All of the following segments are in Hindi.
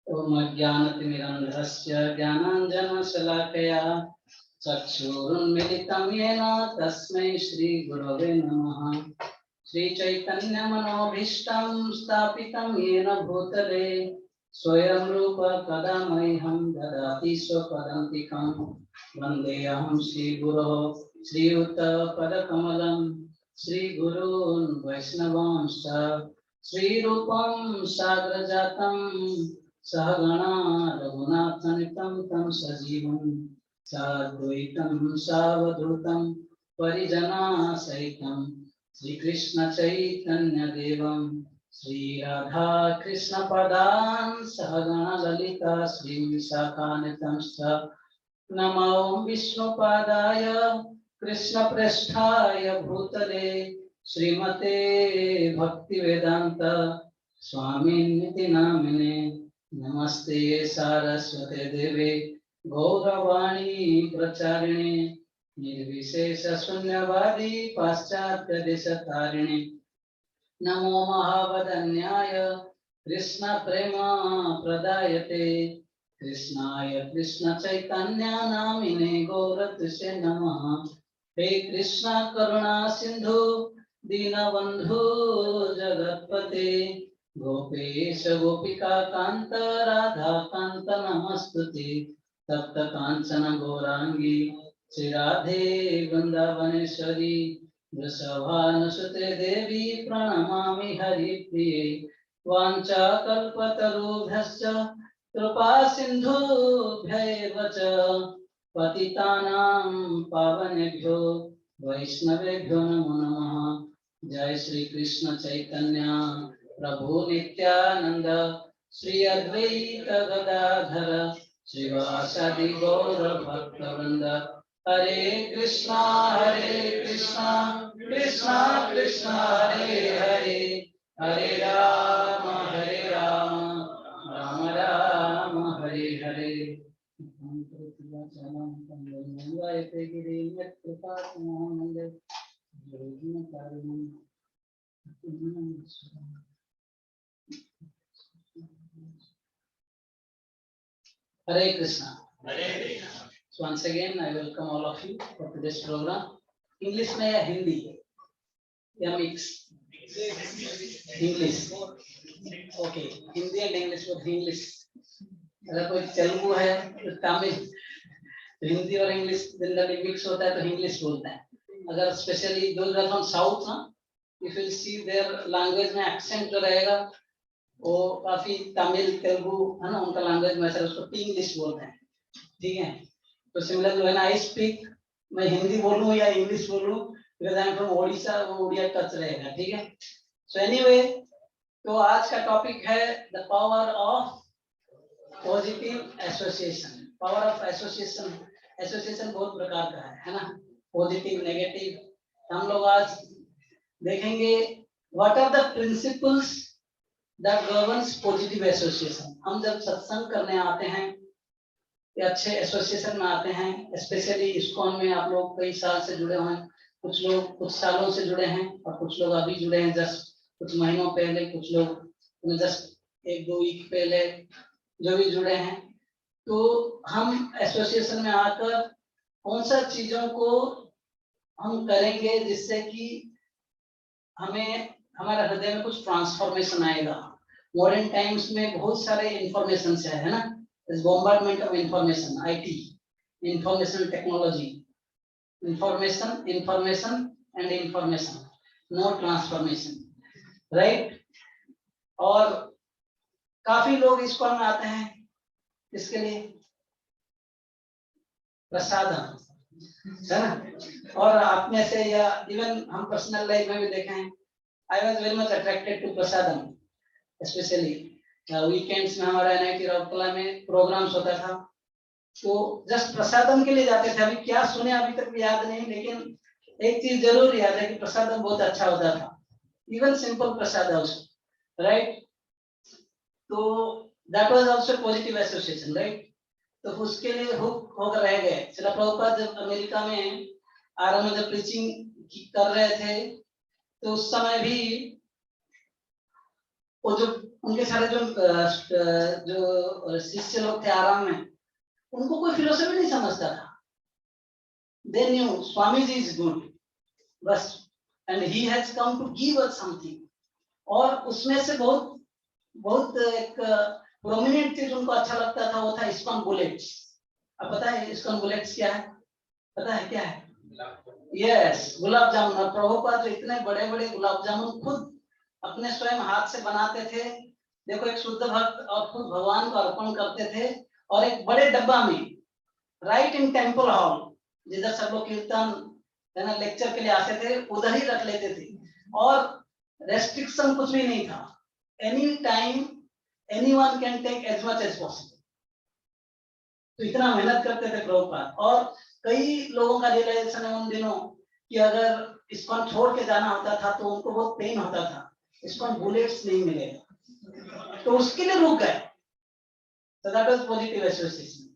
ओम अज्ञानतिमिरन्धस्य ज्ञानाञ्जनशलाकया चक्षुरुन्मिलितं येन तस्मै श्रीगुरवे नमः। श्रीचैतन्यमनोभीष्टं स्थापितं येन भूतले स्वयं रूप कदा मह्यं ददाति स्वपदान्तिकं। वन्देऽहं श्रीगुरोः श्रीयुतपदकमलं श्रीगुरून् वैष्णवांश्च श्रीरूपं साग्रजातं सहगणा रघुनाथान्वितं तं सजीवं साद्वैतं सावधूतं परिजनाः सहितं श्रीकृष्ण चैतन्य देवं श्री राधा कृष्ण पदान् सहगणा ललिता श्री विशाखान्वितंश्च नमो विष्णुपादाय कृष्ण पृष्ठाय भूतले श्रीमते भक्तिवेदांत स्वामिनिति नामिने। नमस्ते सारस्वते देवे गौरवाणी प्रचारिणे निर्विशेष शून्यवादी पाश्चात्य देशतारिणे। नमो महावदन्याय कृष्ण प्रेम प्रदायते कृष्णाय कृष्ण चैतन्य नामिने गौरत्से नमः। हे कृष्ण करुणा सिंधु दीनबंधु जगत्पते गोपेश गोपिका कांत राधा कांत नमस्तुते। तप्त कांचन गौरांगी श्री राधे वृंदावनेश्वरी वृषभानुसुते देवी प्रणमामि हरिप्रिये। वाञ्छाकल्पतरुभ्यश्च कृपा सिन्धुभ्यैव च पतितानां पावनेभ्यो वैष्णवेभ्यो नमो नमः। जय श्री कृष्ण चैतन्य प्रभु नित्यानंद श्री अद्वैत गदाधर श्रीवासादि गौर भक्तवृंद। हरे कृष्णा कृष्णा कृष्णा हरे हरे हरे राम राम राम हरे हरे। हरे Krishna. So once again I welcome all of you for today's program. English में या हिंदी या mix? English. Okay, Hindi and English with English. अगर कोई तेलुगु है तो तमिल, तो हिंदी और इंग्लिश जनरली मिक्स होता है तो इंग्लिश बोलता है। अगर specially those are from south ना, if you see their language में एक्सेंट जो रहेगा वो काफी तमिल तेलुगु है ना, उनका लैंग्वेज में ऐसा उसको इंग्लिश बोलते हैं, ठीक है। तो सिमिलर व्हेन आई स्पीक, मैं हिंदी बोलूं या इंग्लिश बोलूं, because I am from Odisha, वो ओडिया टच रहेगा, ठीक है। सो एनीवे, तो आज का टॉपिक है the power of positive association. Power of association, association बहुत प्रकार का है ना, पॉजिटिव नेगेटिव। हम लोग आज देखेंगे what are the principles that governs positive association. हम जब सत्संग करने आते हैं या अच्छे एसोसिएशन में आते हैं, स्पेशली इस्कॉन में आप लोग कई साल से जुड़े हुए हैं, कुछ लोग कुछ सालों से जुड़े हैं और कुछ लोग अभी जुड़े हैं जस्ट कुछ महीनों पहले, कुछ लोग जस्ट एक दो वीक पहले जो भी जुड़े हैं। तो हम एसोसिएशन में आकर कौन सा चीजों को हम करेंगे जिससे कि हमें हमारे हृदय में कुछ ट्रांसफॉर्मेशन आएगा। मॉडर्न टाइम्स में बहुत सारे इंफॉर्मेशन है ना, इस bombardment of information, IT, information technology, information and information, no transformation, right. और काफी लोग इसको में आते हैं इसके लिए प्रसादम, है ना। और आप में से या इवन हम पर्सनल लाइफ में भी देखे हैं, I was very much attracted to prasadam, specially weekends में हमारा एनआईटी राउरकेला में प्रोग्राम्स होता था, तो जस्ट प्रसादम के लिए जाते थे। अभी क्या सुने अभी तक याद नहीं, लेकिन एक चीज जरूर याद है कि प्रसादम बहुत अच्छा होता था, इवन सिंपल प्रसाद आल्सो, राइट। तो that was also positive association, right. तो उसके लिए हुक होकर रह गए। श्रील प्रभुपाद जब अमेरिका में आरंभ में जब प्रीचिंग कर रहे थे, तो उस समय भी वो जो उनके सारे जो शिष्य लोग थे आराम में, उनको कोई फिलोसफी नहीं समझता था। They knew Swamiji is good, बस, and he has come to give us something. और उसमें से बहुत एक प्रोमिनेंट चीज उनको अच्छा लगता था, वो था इस्कॉन बुलेट्स। अब पता है इस्कॉन बुलेट्स क्या है? पता है क्या है? यस, गुलाब जामुन। प्रभुपाद जो इतने बड़े बड़े गुलाब जामुन खुद अपने स्वयं हाथ से बनाते थे, देखो, एक शुद्ध भक्त, और खुद भगवान को अर्पण करते थे, और एक बड़े डब्बा में राइट इन टेम्पल हॉल, जिधर सब लोग कीर्तन है ना लेक्चर के लिए आते थे, उधर ही रख लेते थे, और रेस्ट्रिक्शन कुछ भी नहीं था। Any time anyone can take as much as possible. तो इतना मेहनत करते थे प्रभुपाद। और कई लोगों का रियलाइजेशन है उन दिनों कि अगर इस्कॉन छोड़ के जाना होता था तो उनको बहुत पेन होता था, इस्कॉन बुलेट्स नहीं मिलेगा, तो उसके लिए रुक गए। So that was positive association।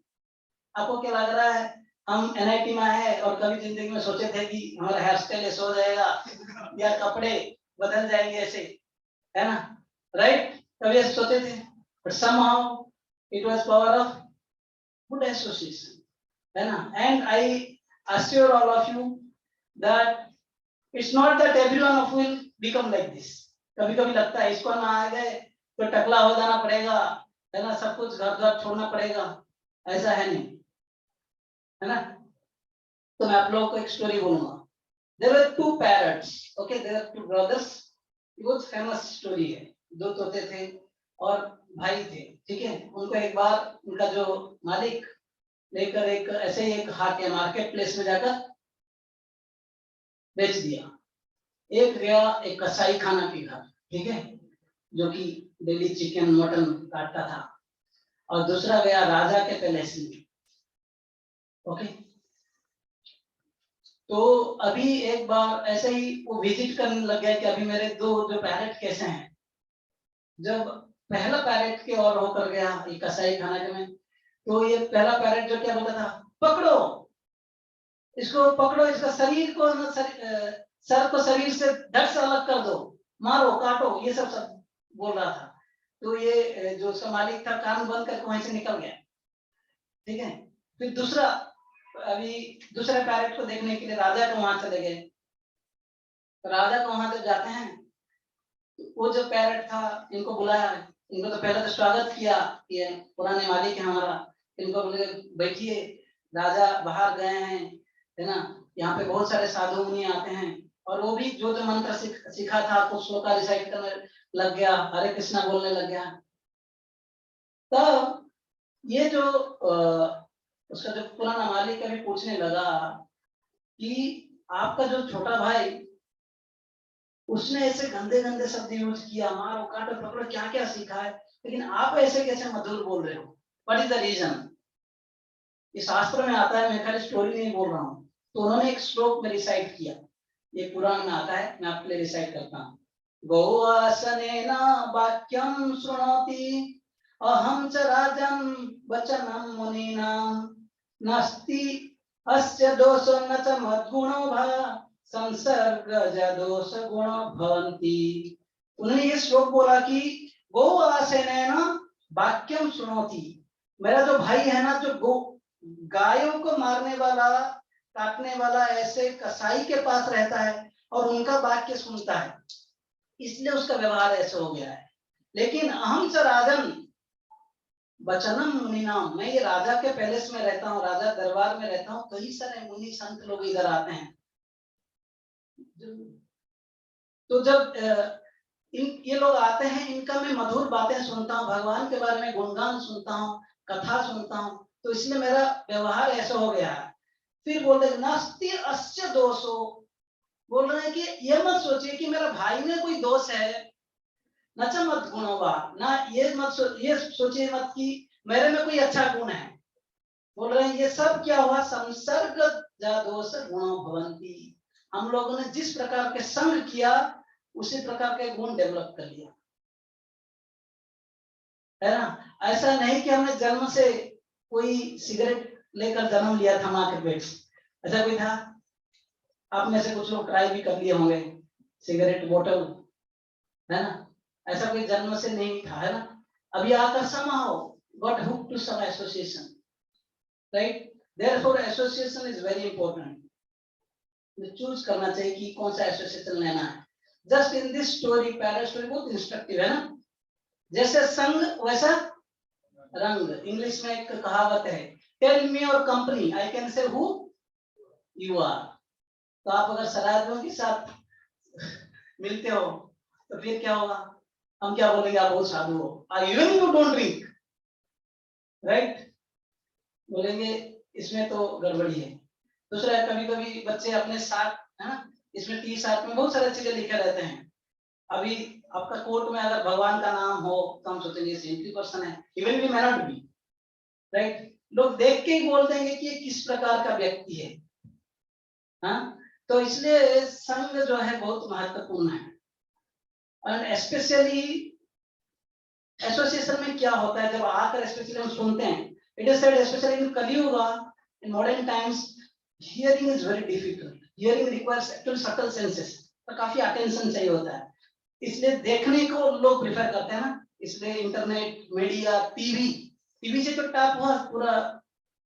आपको क्या लग रहा है? हम एनआईटी में आए और कभी जिंदगी में सोचे थे कि हमारा हेयर स्टाइल ऐसा हो जाएगा या कपड़े बदल जाएंगे ऐसे, है ना, राइट? कभी ऐसे सोचे थे? But somehow it was power of good association, है ना? And I assure all of you that it's not that everyone of will become like this। कभी कभी लगता है इसको ना आ गए तो टकला हो जाना पड़ेगा, है ना, सब कुछ घर घर छोड़ना पड़ेगा, ऐसा है नहीं, है ना? तो मैं आप लोगों को एक स्टोरी बोलूंगा। There were two parrots, okay, there were two brothers। बहुत फेमस स्टोरी है। दो तोते थे और भाई थे, ठीक है। उनको एक बार उनका जो मालिक लेकर एक ऐसे ही एक हाट या मार्केट प्लेस में जाकर बेच दिया। एक गया एक कसाई खाना के घर, ठीक है, जो कि डेली चिकन मटन काटता था, और दूसरा गया राजा के पैलेस में, ओके। तो अभी एक बार ऐसे ही वो विजिट करने लग गया कि अभी मेरे दो जो पैरेट कैसे हैं। जब पहला पैरेट के और होकर गया ये कसाई खाना के में, तो ये पहला पैरेट जो क्या बोलता था, पकड़ो इसको, पकड़ो इसका शरीर को, सर को शरीर से धड़ से अलग कर दो, मारो काटो, ये सब बोल रहा था। तो ये जो उसका मालिक था कान बंद करके वहीं से निकल गया, ठीक है। फिर दूसरा, अभी दूसरे पैरेट को देखने के लिए राजा को वहां चले गए। तो राजा को वहां जब जाते हैं, वो जो पैरेट था इनको बुलाया, इनको तो पहले तो स्वागत किया, ये पुराने मालिक है हमारा, इनको बोले बैठिए, राजा बाहर गए हैं, है ना, यहाँ पे बहुत सारे साधु मुनि आते हैं। और वो भी जो जो मंत्र सीखा था कुछ श्लोक रिसाइट करने लग गया, हरे कृष्णा बोलने लग गया। तब ये जो उसका जो पुराना मालिक अभी पूछने लगा कि आपका जो छोटा भाई, उसने ऐसे गंदे गंदे शब्द यूज किया, मारो काटो पकड़ो, क्या क्या सीखा है, लेकिन आप ऐसे कैसे मधुर बोल रहे हो? What is the reason? ये शास्त्र में आता है, मैं खाली स्टोरी नहीं बोल रहा हूँ। तो उन्होंने एक श्लोक में रिसाइट किया, ये पुराण में आता है, मैं आपके लिए रिसाइट करता हूँ। गो आसनेन वाक्यम शृणोति अहं च राजन् वचनं मुनीनां नास्ति अस्य दोषो न च मद्गुणो भा संसर्गज दोष गुण भवन्ति। उन्होंने ये श्लोक बोला कि गो आसनेन वाक्यम शृणोति, मेरा जो भाई है ना, जो गायों को मारने वाला काटने वाला ऐसे कसाई के पास रहता है और उनका वाक्य सुनता है, इसलिए उसका व्यवहार ऐसा हो गया है। लेकिन अहं च राजन वचनम मुनिनाम, मैं ये राजा के पैलेस में रहता हूँ, राजा दरबार में रहता हूँ, कई सारे मुनि संत लोग इधर आते हैं। तो जब ये लोग आते हैं, इनका मैं मधुर बातें सुनता हूँ, भगवान के बारे में गुणगान सुनता हूँ, कथा सुनता हूँ, तो इसलिए मेरा व्यवहार ऐसा हो गया है। फिर बोल रहे नास्ति अस्य दोषो, बोल रहे हैं कि ये मत सोचिए कि मेरा भाई में कोई दोष है, न च मत गुणोवा, ना ये सोचिए मत कि मेरे में कोई अच्छा गुण है। बोल रहे हैं ये सब क्या हुआ, संसर्ग जा दोष गुणो भवन्ति, हम लोगों ने जिस प्रकार के संग किया उसी प्रकार के गुण डेवलप कर लिया, है ना। ऐसा नहीं कि हमने जन्म से कोई सिगरेट लेकर जन्म लिया था मां के पेट से, ऐसा कोई था? आप में से कुछ लोग ट्राई भी कर लिए होंगे सिगरेट बोतल, है ना, ऐसा कोई जन्म से नहीं था, है ना। अभी आकर somehow got hooked to some association, right? Therefore association is very important. Choose करना चाहिए कि कौन सा एसोसिएशन लेना है। Just in this story, para story बहुत इंस्ट्रक्टिव है ना। जैसे संग वैसा रंग। इंग्लिश में एक कहावत है, tell me your company I can say who you are. तो आप अगर शराबियों के साथ मिलते हो तो फिर क्या होगा, हम क्या बोलेंगे, आप बहुत साधु हो, even you don't drink, right, बोलेंगे इसमें तो गड़बड़ी है। दूसरा, कभी कभी बच्चे अपने साथ, है ना, इसमें टी शर्ट में बहुत सारी चीजें लिखे रहते हैं। अभी आपका कोर्ट में अगर भगवान का नाम हो तो हम सोचेंगे सेंट्री पर्सन है, even we may not be, right. लोग देख के ही बोल देंगे कि ये किस प्रकार का व्यक्ति है। हाँ, तो इसलिए संग जो है बहुत महत्वपूर्ण है। और स्पेशली एसोसिएशन में क्या होता है, जब आकर स्पेशली हम सुनते हैं, it is said specially in Kalyug, in modern times, hearing is very difficult. Hearing requires actually subtle senses, तो काफी अटेंशन चाहिए होता है, इसलिए देखने को लोग प्रेफर करते हैं ना। इसलिए इंटरनेट, मीडिया, टीवी से तो टॉप हुआ पूरा,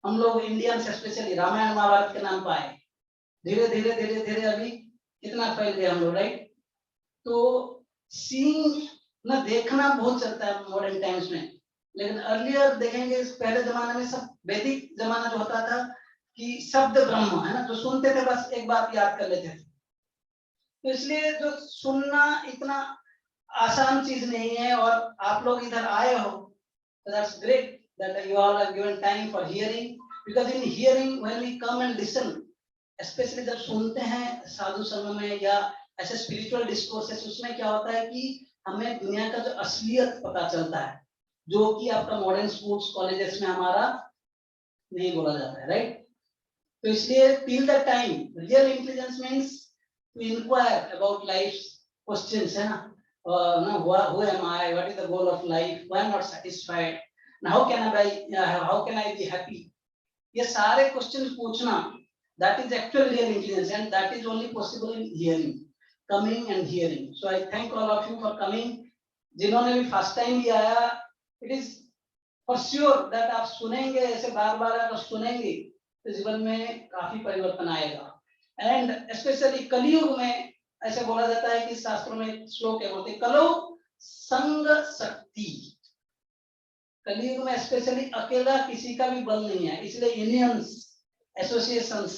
हम लोग इंडियंस स्पेशली रामायण महाभारत के नाम पाए, धीरे धीरे धीरे धीरे अभी कितना फैल गया हम लोग, राइट। तो सीइंग ना, देखना बहुत चलता है मॉडर्न टाइम्स में, लेकिन अर्लियर देखेंगे, पहले जमाने में सब वैदिक जमाना जो होता था कि शब्द ब्रह्म, है ना, जो सुनते थे बस एक बात याद कर लेते थे। तो इसलिए जो सुनना इतना आसान चीज नहीं है, और आप लोग इधर आए हो, so that's great that you all have given time for hearing, because in hearing when we come and listen, especially जब सुनते हैं साधु संग में या ऐसे स्पिरिचुअल डिस्कोर्सेस, उसमें क्या होता है कि हमें दुनिया का जो असलियत पता चलता है, जो कि आपका मॉडर्न स्कूल्स कॉलेजेस में हमारा नहीं बोला जाता है, राइट। तो इसलिए till the time real intelligence means to inquire about life's questions, है ना, who am I, what is the goal of life, why am I not satisfied, now how can I be happy, ये सारे क्वेश्चन पूछना, that is actual real intelligence, and that is only possible in hearing, coming and hearing. So I thank all of you for coming. जिन्होंने भी फर्स्ट टाइम भी आया, it is for sure that आप सुनेंगे, ऐसे बार बार अगर सुनेंगे तो जीवन में काफी परिवर्तन आएगा। एंड स्पेशली कलयुग में ऐसे बोला जाता है कि शास्त्रों में श्लोक है, बोलते कलो संग शक्ति। कलयुग में स्पेशली अकेला किसी का भी बल नहीं है, इसलिए यूनियंस, एसोसिएशंस,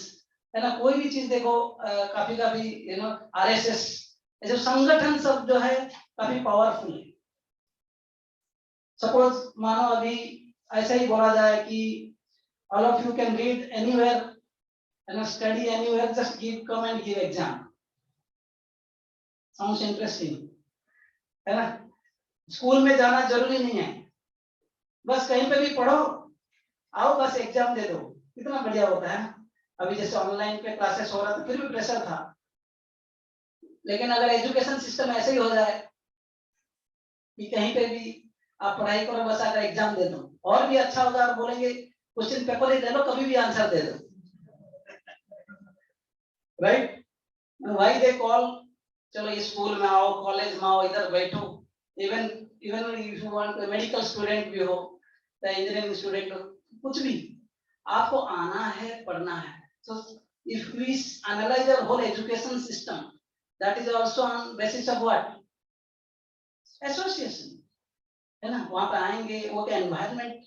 है ना, कोई भी चीज देखो, काफी यू नो आरएसएस, ऐसे संगठन सब जो है काफी पावरफुल है। सपोज मानो अभी ऐसा ही बोला जाए कि all of you can read anywhere and study anywhere, just come and give exam. Sounds interesting, है ना। स्कूल में जाना जरूरी नहीं है, बस कहीं पे भी पढ़ो, आओ बस एग्जाम दे दो, कितना बढ़िया होता है। अभी जैसे ऑनलाइन पे क्लासेस हो रहा था, फिर भी प्रेशर था, लेकिन अगर एजुकेशन सिस्टम ऐसे ही हो जाए कि कहीं पे भी आप पढ़ाई करो, बस आकर एग्जाम दे दो, और भी अच्छा होगा। और बोलेंगे क्वेश्चन पेपर ही ले लो, कभी भी आंसर दे दो, राइट। व्हाई दे कॉल, चलो ये स्कूल में आओ, कॉलेज में आओ, इधर बैठो, even if you want medical student भी हो, इंजीनियरिंग स्टूडेंट हो, कुछ भी आपको आना है, पढ़ना है। So if we analyse our whole education system, that is also on basis of what, association, है ना। वहां पे आएंगे, वो क्या एनवायरनमेंट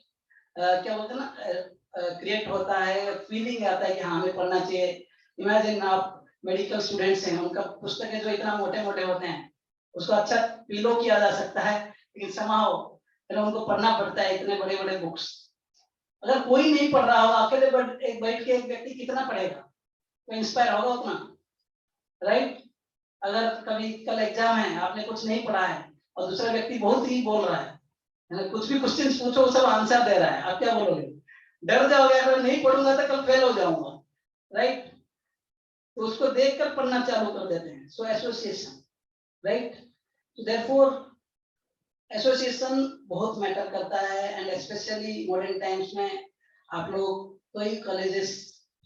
क्या बोलते हैं ना, क्रिएट होता है, फीलिंग आता है कि हाँ हमें पढ़ना चाहिए। इमेजिन आप मेडिकल स्टूडेंट्स हैं, उनका पुस्तकें जो इतना मोटे मोटे होते हैं, उसको अच्छा पीलो किया जा सकता है, लेकिन समाओ उनको पढ़ना पड़ता है, इतने बड़े बड़े बुक्स। अगर कोई नहीं पढ़ रहा होगा, अकेले बैठ के एक व्यक्ति कितना पढ़ेगा, तो इंस्पायर होगा उतना, राइट। अगर कभी कल एग्जाम है, आपने कुछ नहीं पढ़ा है और दूसरा व्यक्ति बहुत ही बोल रहा है, कुछ भी क्वेश्चन पूछो सब आंसर दे रहा है, आप क्या बोलोगे, डर जाओगे, अगर नहीं पढ़ूंगा तो कल फेल हो जाऊंगा, राइट। तो उसको देखकर पढ़ना चालू कर देते हैं। सो एसोसिएशन, राइट। तो देयरफॉर एसोसिएशन बहुत मैटर करता है, एंड स्पेशली मॉडर्न टाइम्स में आप लोग कई कॉलेजेस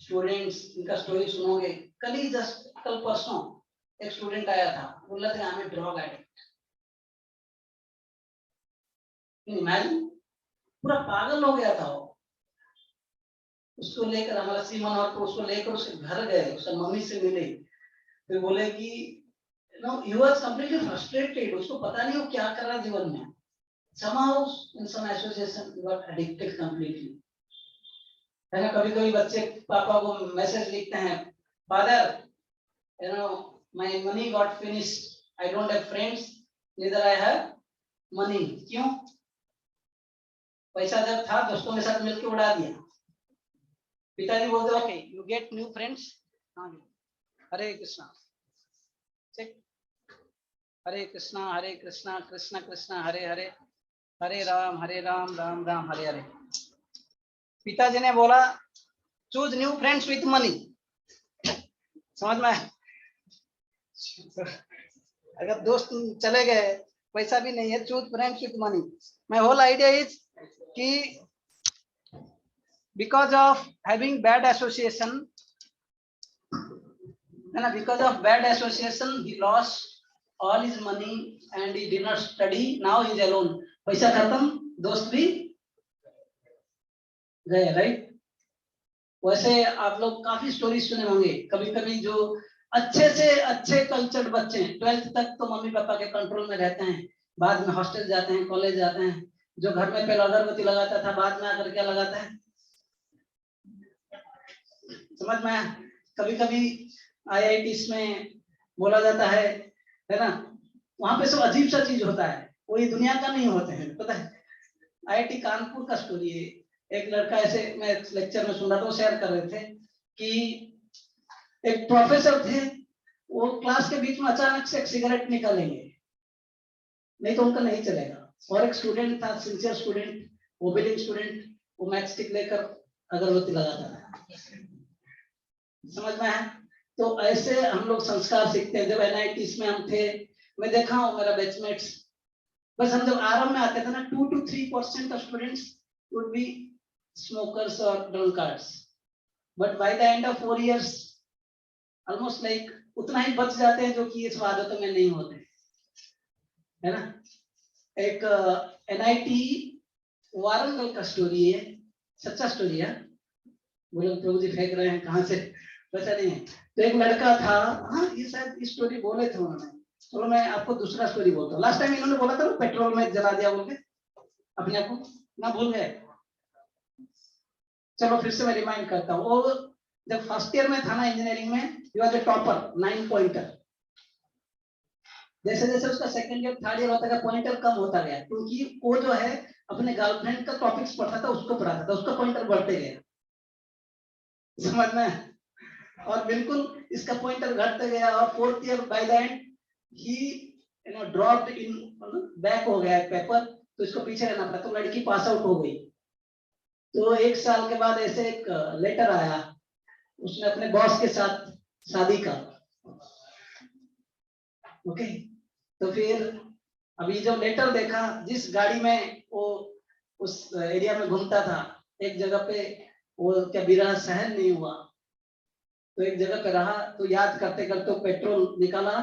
स्टूडेंट्स, इनका स्टोरी सुनोगे। कल परसों एक स्टूडेंट आया था, बोला था हमें ड्रग एडिक्ट, इमेजिन, पूरा पागल हो गया था वो। उसको लेकर हमारा सीमन और उसको लेकर उसके घर गए, उसका मम्मी से मिले, फिर बोले कि no you are completely frustrated, उसको पता नहीं वो क्या कर रहा है जीवन में। somehow in some association you got addicted completely, है ना। कभी कभी बच्चे पापा को मैसेज लिखते हैं, father you know my money got finished, I don't have friends, neither I have money. क्यों? पैसा जब था दोस्तों के साथ मिलकर उड़ा दिया। पिताजी बोलते okay you get new friends. Hare Krishna, check, Hare Krishna Krishna Krishna Hare Hare, Hare Ram Ram Ram Hare Hare. पिताजी ने बोला choose new friends with money. समझ में? अगर दोस्त चले गए, पैसा भी नहीं है, choose friends with money. My whole idea is कि because of having bad association, and because of bad association he lost all his money and he did not study, now he is alone, पैसा खत्म, दोस्त भी गए, राइट। वैसे आप लोग काफी स्टोरी सुने होंगे, कभी कभी जो अच्छे से अच्छे कल्चर्ड बच्चे 12th तक तो मम्मी पापा के कंट्रोल में रहते हैं, बाद में हॉस्टल जाते हैं, कॉलेज जाते हैं। जो घर में पहले अगरबत्ती लगाता था, बाद में आकर क्या लगाता है, समझ में आया? कभी कभी IITs में बोला जाता है ना, वहां पे सब अजीब सा चीज होता है, वो ये दुनिया का नहीं होते हैं, पता है। IIT कानपुर का स्टोरी है। एक लड़का ऐसे, मैं लेक्चर में सुन रहा था, वो शेयर कर रहे थे कि एक प्रोफेसर थे, वो क्लास के बीच में अचानक से एक सिगरेट निकालेंगे, नहीं तो उनका नहीं चलेगा। और एक स्टूडेंट था, सिंसियर स्टूडेंट, ओबेडिएंट स्टूडेंट, वो मैच स्टिक लेकर अगरबत्ती लगाता था। समझ में है? तो ऐसे हम लोग संस्कार सीखते हैं। जब NITs में हम थे, मैं देखा हूँ मेरा बैचमेट्स, बस हम जब आरंभ में आते थे ना, 2 to 3% of students would be smokers और drunkards, but by the end of 4 years almost like उतना ही बच जाते हैं जो कि इस आदतों में नहीं होते, है ना। एक NIT वारंगल का स्टोरी है, सच्चा स्टोरी है। बोले प्रभु जी फेंक रहे हैं, कहाँ से, पता नहीं है। तो एक लड़का था, हाँ ये शायद स्टोरी बोले थे उन्होंने, चलो मैं आपको दूसरा स्टोरी बोलता हूँ। लास्ट टाइम इन्होंने बोला था पेट्रोल में जला दिया बोल के, अपने आप को ना भूल गए। चलो फिर से मैं रिमाइंड करता हूँ। वो जब फर्स्ट ईयर में था ना इंजीनियरिंग में, he was a topper, 9 pointer. जैसे जैसे उसका सेकंड ईयर थर्ड ईयर होता गया, पॉइंटर कम होता गया, क्योंकि वो जो है अपने गर्लफ्रेंड का टॉपिक्स पढ़ता था, उसको पढ़ाता था, उसका पॉइंटर बढ़ते गया। समझ में? और बिल्कुल इसका पॉइंटर घटते गया, और fourth year by the and he dropped in, back हो गया पेपर, तो इसको पीछे रहना पड़ा, तो लड़की पास आउट हो गई। तो 1 साल के बाद ऐसे एक लेटर आया, उसने अपने बॉस के साथ शादी का, ओके। तो फिर अभी जब लेटर देखा, जिस गाड़ी में वो उस एरिया में घूमता था, एक जगह पे वो क्या विरह सहन नहीं हुआ, तो एक जगह पे रहा, तो याद करते करते पेट्रोल निकाला,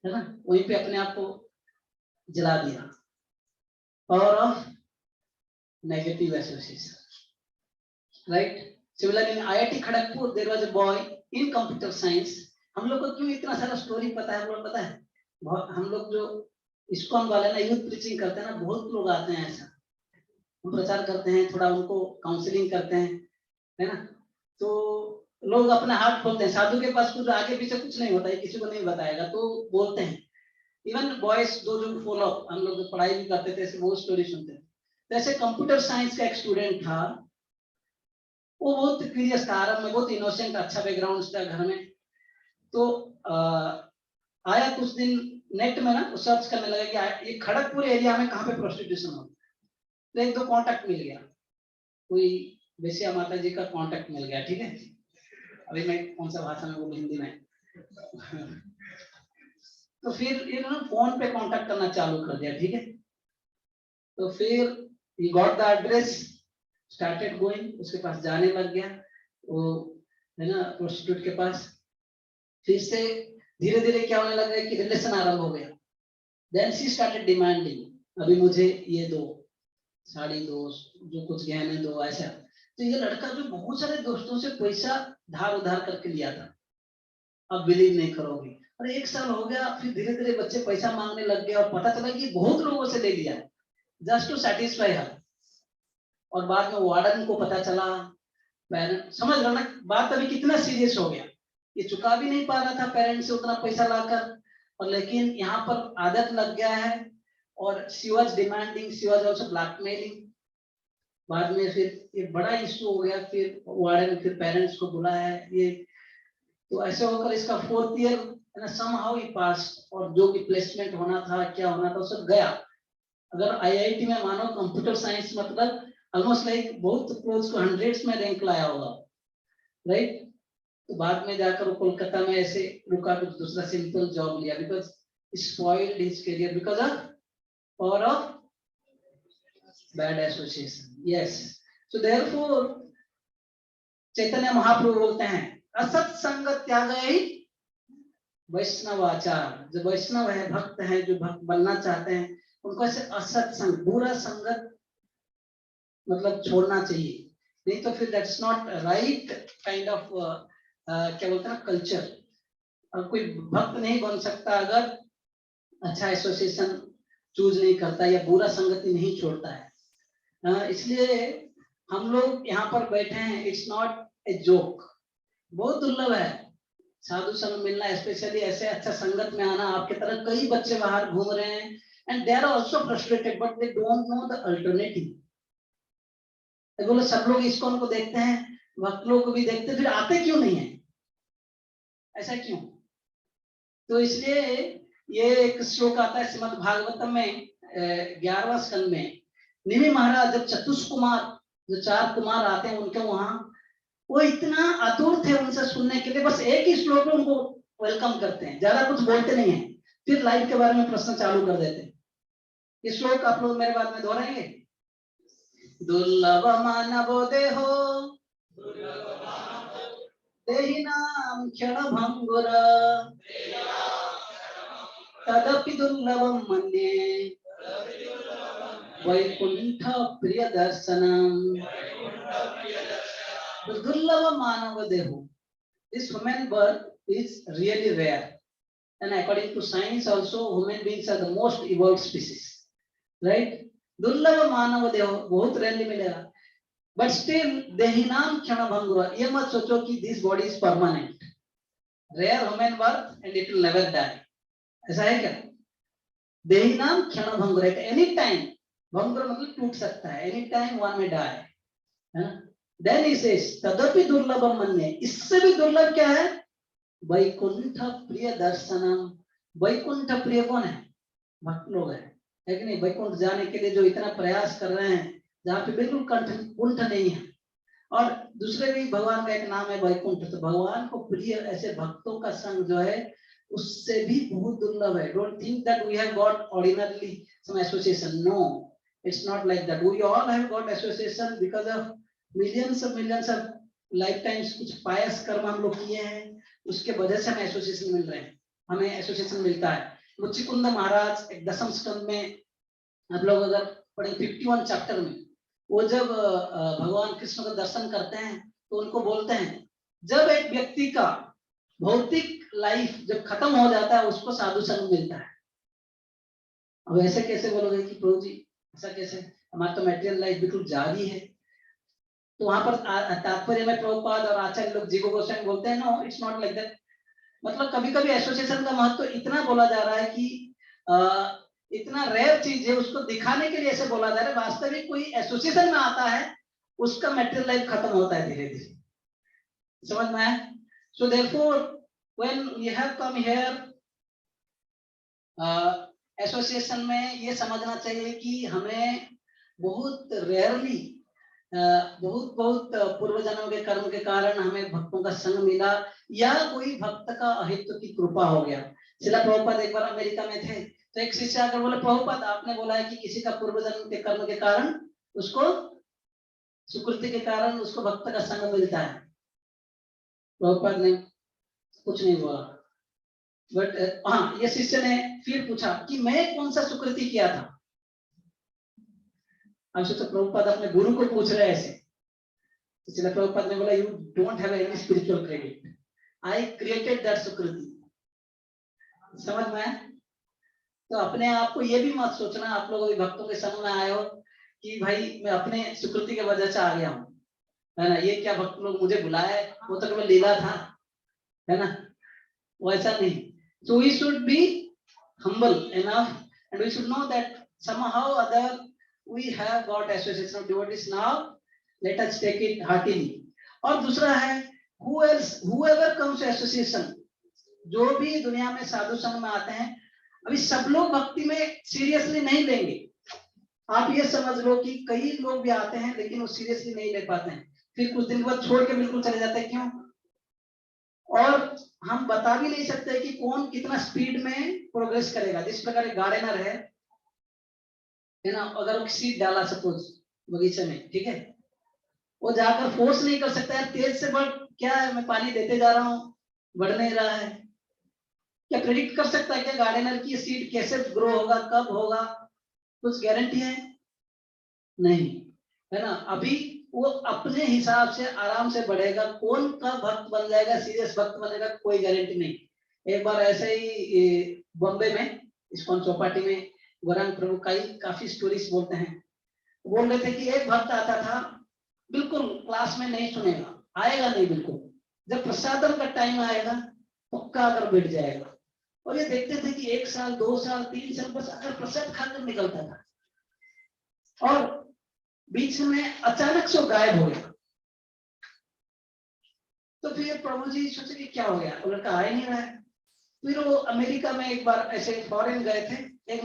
है ना, वहीं पे अपने आप को जला दिया। Power of negative association, right. Similar in IIT Kharagpur there was a boy in computer science. हम लोग को क्यों इतना सारा स्टोरी पता है, पता है? हम लोग जो इस्कॉन वाले ना यूथ प्रीचिंग करते हैं ना, बहुत लोग आते हैं, ऐसा हम प्रचार करते हैं, थोड़ा उनको काउंसलिंग करते हैं, है ना। तो लोग अपना हार्ट खोलते हैं, साधु के पास कुछ आगे पीछे कुछ नहीं होता है, किसी को नहीं बताएगा, तो बोलते हैं। इवन बॉयज दो जो फॉलो, हम लोग जो पढ़ाई भी करते थे, ऐसे बहुत स्टोरी सुनते हैं। तो ऐसे कंप्यूटर साइंस का एक स्टूडेंट था, वो बहुत क्यूरियस था, आरंभ में बहुत इनोसेंट, अच्छा बैकग्राउंड था घर में। तो आया कुछ दिन नेट में ना सर्च करने लगा कि ये खड़गपुर एरिया में कहाँ पे प्रोस्टिट्यूशन होता है। तो एक दो कांटेक्ट मिल गया, कोई बेसिया माता जी का कांटेक्ट मिल गया, ठीक है। अभी मैं कौन सा भाषा में बोलूं, हिंदी में। तो फिर इन्होंने फोन पे कांटेक्ट करना चालू कर दिया, ठीक है। तो फिर he got the address, started going, उसके पास जाने लग गया, वो है ना प्रोस्टिट्यूट के पास। फिर से धीरे धीरे क्या होने लगा कि रिलेशन आरंभ हो गया। देन शी स्टार्टेड डिमांडिंग, अभी मुझे ये दो, साड़ी दो, जो कुछ गहने दो, ऐसा। तो ये लड़का जो बहुत सारे दोस्तों से पैसा धार उधार करके लिया था, अब बिलीव नहीं करोगे, और 1 साल हो गया, फिर धीरे धीरे बच्चे पैसा मांगने लग गए और पता चला कि बहुत लोगों से ले लिया जस्ट टू सेटिस्फाई हर। और बाद में वार्डन को पता चला, पेरेंट, समझ रहा ना बात अभी कितना सीरियस हो गया। ये चुका भी नहीं पा रहा था पेरेंट्स से उतना पैसा लाकर, और लेकिन यहाँ पर आदत लग गया है, और she was demanding, she was also blackmailing. बाद में फिर ये बड़ा इशू हो गया, फिर वार्डन फिर पेरेंट्स को बुलाया ये। तो ऐसे होकर इसका 4th ईयर समहाउ ही पास, और जो भी प्लेसमेंट होना था, क्या होना था, सब गया। अगर आईआईटी में मानो कंप्यूटर साइंस मतलब ऑलमोस्ट लाइक बहुत क्लोज टू 100s में रैंक लाया होगा, राइट। तो बाद में जाकर वो कोलकाता में ऐसे रुका, कुछ दूसरा सिंपल जॉब लिया, because spoiled his career because of power of bad association. Yes, so therefore Chaitanya Mahaprabhu बोलते हैं असत संग त्याग वैष्णव आचार। जो वैष्णव है, भक्त है, जो भक्त बनना चाहते हैं, उनको ऐसे असत संग, बुरा संगत मतलब छोड़ना चाहिए, नहीं तो फिर that's not right kind of क्या बोलते हैं कल्चर। और कोई भक्त नहीं बन सकता अगर अच्छा एसोसिएशन चूज नहीं करता या बुरा संगति नहीं छोड़ता है। इसलिए हम लोग यहाँ पर बैठे हैं, इट्स नॉट ए जोक। बहुत दुर्लभ है साधु संग मिलना, स्पेशली ऐसे अच्छा संगत में आना। आपके तरह कई बच्चे बाहर घूम रहे हैं, and they are also frustrated but they don't know the alternative. बोले सब लोग इस्कॉन को देखते हैं, भक्त लोग को भी देखते हैं, फिर आते क्यों नहीं है, ऐसा क्यों? तो इसलिए ये एक श्लोक आता है श्रीमद् भागवतम में 11वां स्कंद में। निमि महाराज जब चतुष्कुमार, जो 4 कुमार आते हैं उनके वहां, वो इतना आतुर थे उनसे सुनने के लिए, बस एक ही श्लोक में उनको वेलकम करते हैं, ज्यादा कुछ बोलते नहीं है, फिर लाइफ के बारे में प्रश्न चालू कर देते हैं। ये श्लोक आप लोग मेरे बाद में दोहराएंगे। दुर्लभ मानव देहो देहिनां क्षणभंगुर तदपि दुर्लभं मन्ये वैकुंठ प्रिय दर्शनम। The दुर्लभ मानव देहो, this human birth is really rare, and according to science also human beings are the most evolved species, right? दुर्लभ मानव देहो बहुत rarely मिलेगा, but still देहिनाम क्षणभंगुर। ये मत सोचो कि this body is permanent, rare human birth and it will never die, ऐसा है क्या? देहिनाम क्षणभंगुर, at any time, भंगुर मतलब टूट सकता है, any time one may die, है ना? Then he says तदपि दुर्लभम मन्ये, इससे भी दुर्लभ क्या है? वैकुंठ प्रिय दर्शनम। वैकुंठ प्रिय कौन है? भक्त लोग है कि नहीं? वैकुंठ जाने के लिए जो इतना प्रयास कर रहे हैं, जहाँ पे बिल्कुल कुंठ नहीं है। और दूसरे भी भगवान का एक नाम है वैकुंठ। तो भगवान को प्रिय ऐसे भक्तों का संग जो है उससे भी बहुत दुर्लभ है। Don't think that we have got ordinarily some association, no, it's not like that. We all have got association because of millions of lifetimes. कुछ पायस कर्म हम लोग किए हैं, उसके वजह से हमें एसोसिएशन मिल रहे हैं, हमें एसोसिएशन मिलता है। मुच्चिकुंद महाराज एक 10वें स्कंद में आप लोग अगर पढ़े 51 चैप्टर में, वो जब भगवान कृष्ण का दर्शन करते हैं तो उनको बोलते हैं जब एक व्यक्ति का भौतिक लाइफ जब खत्म हो जाता है उसको साधु संग मिलता है। अब ऐसे कैसे बोलोगे कि प्रभु जी ऐसा कैसे, हमारा तो मैटेरियल लाइफ बिल्कुल जारी है। तो वहां पर तात्पर्य में प्रभुपाद और आचार्य लोग जीव गोस्वामी बोलते हैं no, it's not like that. मतलब कभी कभी एसोसिएशन का महत्व इतना बोला जा रहा है कि इतना रेयर चीज है, उसको दिखाने के लिए ऐसे बोला जा रहा है। वास्तविक कोई एसोसिएशन में आता है उसका मैटेरियल लाइफ खत्म होता है धीरे धीरे, समझ में आया? So therefore when we have come here association में ये समझना चाहिए कि हमें बहुत रेयरली बहुत पूर्व जन्म के कर्म के कारण हमें भक्तों का संग मिला, या कोई भक्त का अहित्व की कृपा हो गया। शिला प्रभुपाद एक बार अमेरिका में थे, तो एक शिष्य आकर बोले प्रभुपाद आपने बोला है कि किसी का पूर्व जन्म के कर्म के कारण उसको सुकृति के कारण उसको भक्त का संग मिलता है। प्रभुपाद ने कुछ नहीं बोला, बट हाँ ये शिष्य ने फिर पूछा कि मैं कौन सा सुकृति किया था। अब सोचो प्रभुपाद अपने गुरु को पूछ रहे हैं ऐसे, इसलिए प्रभुपाद ने बोला you don't have any spiritual credit, I created that सुकृति। समझ में आया? तो अपने आप को ये भी मत सोचना, आप लोग अभी भक्तों के संग में आए हो कि भाई मैं अपने सुकृति की वजह से आ गया हूँ, है ना, ये क्या भक्त लोग मुझे बुलाए, वो तो केवल लीला था, है ना, वैसा नहीं। So we should be humble enough and we should know that somehow other we have got association of devotees now, let us take it heartily. और दूसरा है whoever comes to association, जो भी दुनिया में साधु संघ में आते हैं, अभी सब लोग भक्ति में सीरियसली नहीं लेंगे। आप ये समझ लो कि कई लोग भी आते हैं लेकिन वो सीरियसली नहीं ले पाते हैं, फिर कुछ दिन के बाद छोड़ के बिल्कुल चले जाते हैं। क्यों? और हम बता भी नहीं सकते कि कौन कितना स्पीड में प्रोग्रेस करेगा। जिस प्रकार एक गार्डनर है ना, अगर वो सीड डाला सपोज बगीचे में, ठीक है, वो जाकर फोर्स नहीं कर सकता है तेज से बढ़, क्या है मैं पानी देते जा रहा हूँ, बढ़ नहीं रहा है। क्या प्रेडिक्ट कर सकता है क्या गार्डनर की सीड कैसे ग्रो होगा, कब होगा? कुछ गारंटी है नहीं, है ना। अभी वो अपने हिसाब से आराम से बढ़ेगा, कौन का भक्त बन जाएगा, सीरियस भक्त बनेगा, कोई गारंटी नहीं। एक बार ऐसे ही बॉम्बे में इस्कॉन चौपाटी में गौरांग प्रभु का काफी स्टोरीज बोलते हैं, बोल रहे थे कि एक भक्त आता था, बिल्कुल क्लास में नहीं सुनेगा, आएगा नहीं बिल्कुल, जब प्रसादन का टाइम आएगा पक्का आकर बैठ जाएगा। और ये देखते थे कि 1 साल 2 साल 3 साल बस अगर प्रसाद खाकर निकलता था, और बीच में अचानक से गायब हो गया। तो फिर प्रभु जी सोचे कि क्या हो गया, वो लड़का आ ही नहीं रहा है। फिर वो अमेरिका में एक बार ऐसे फॉरेन गए थे, एक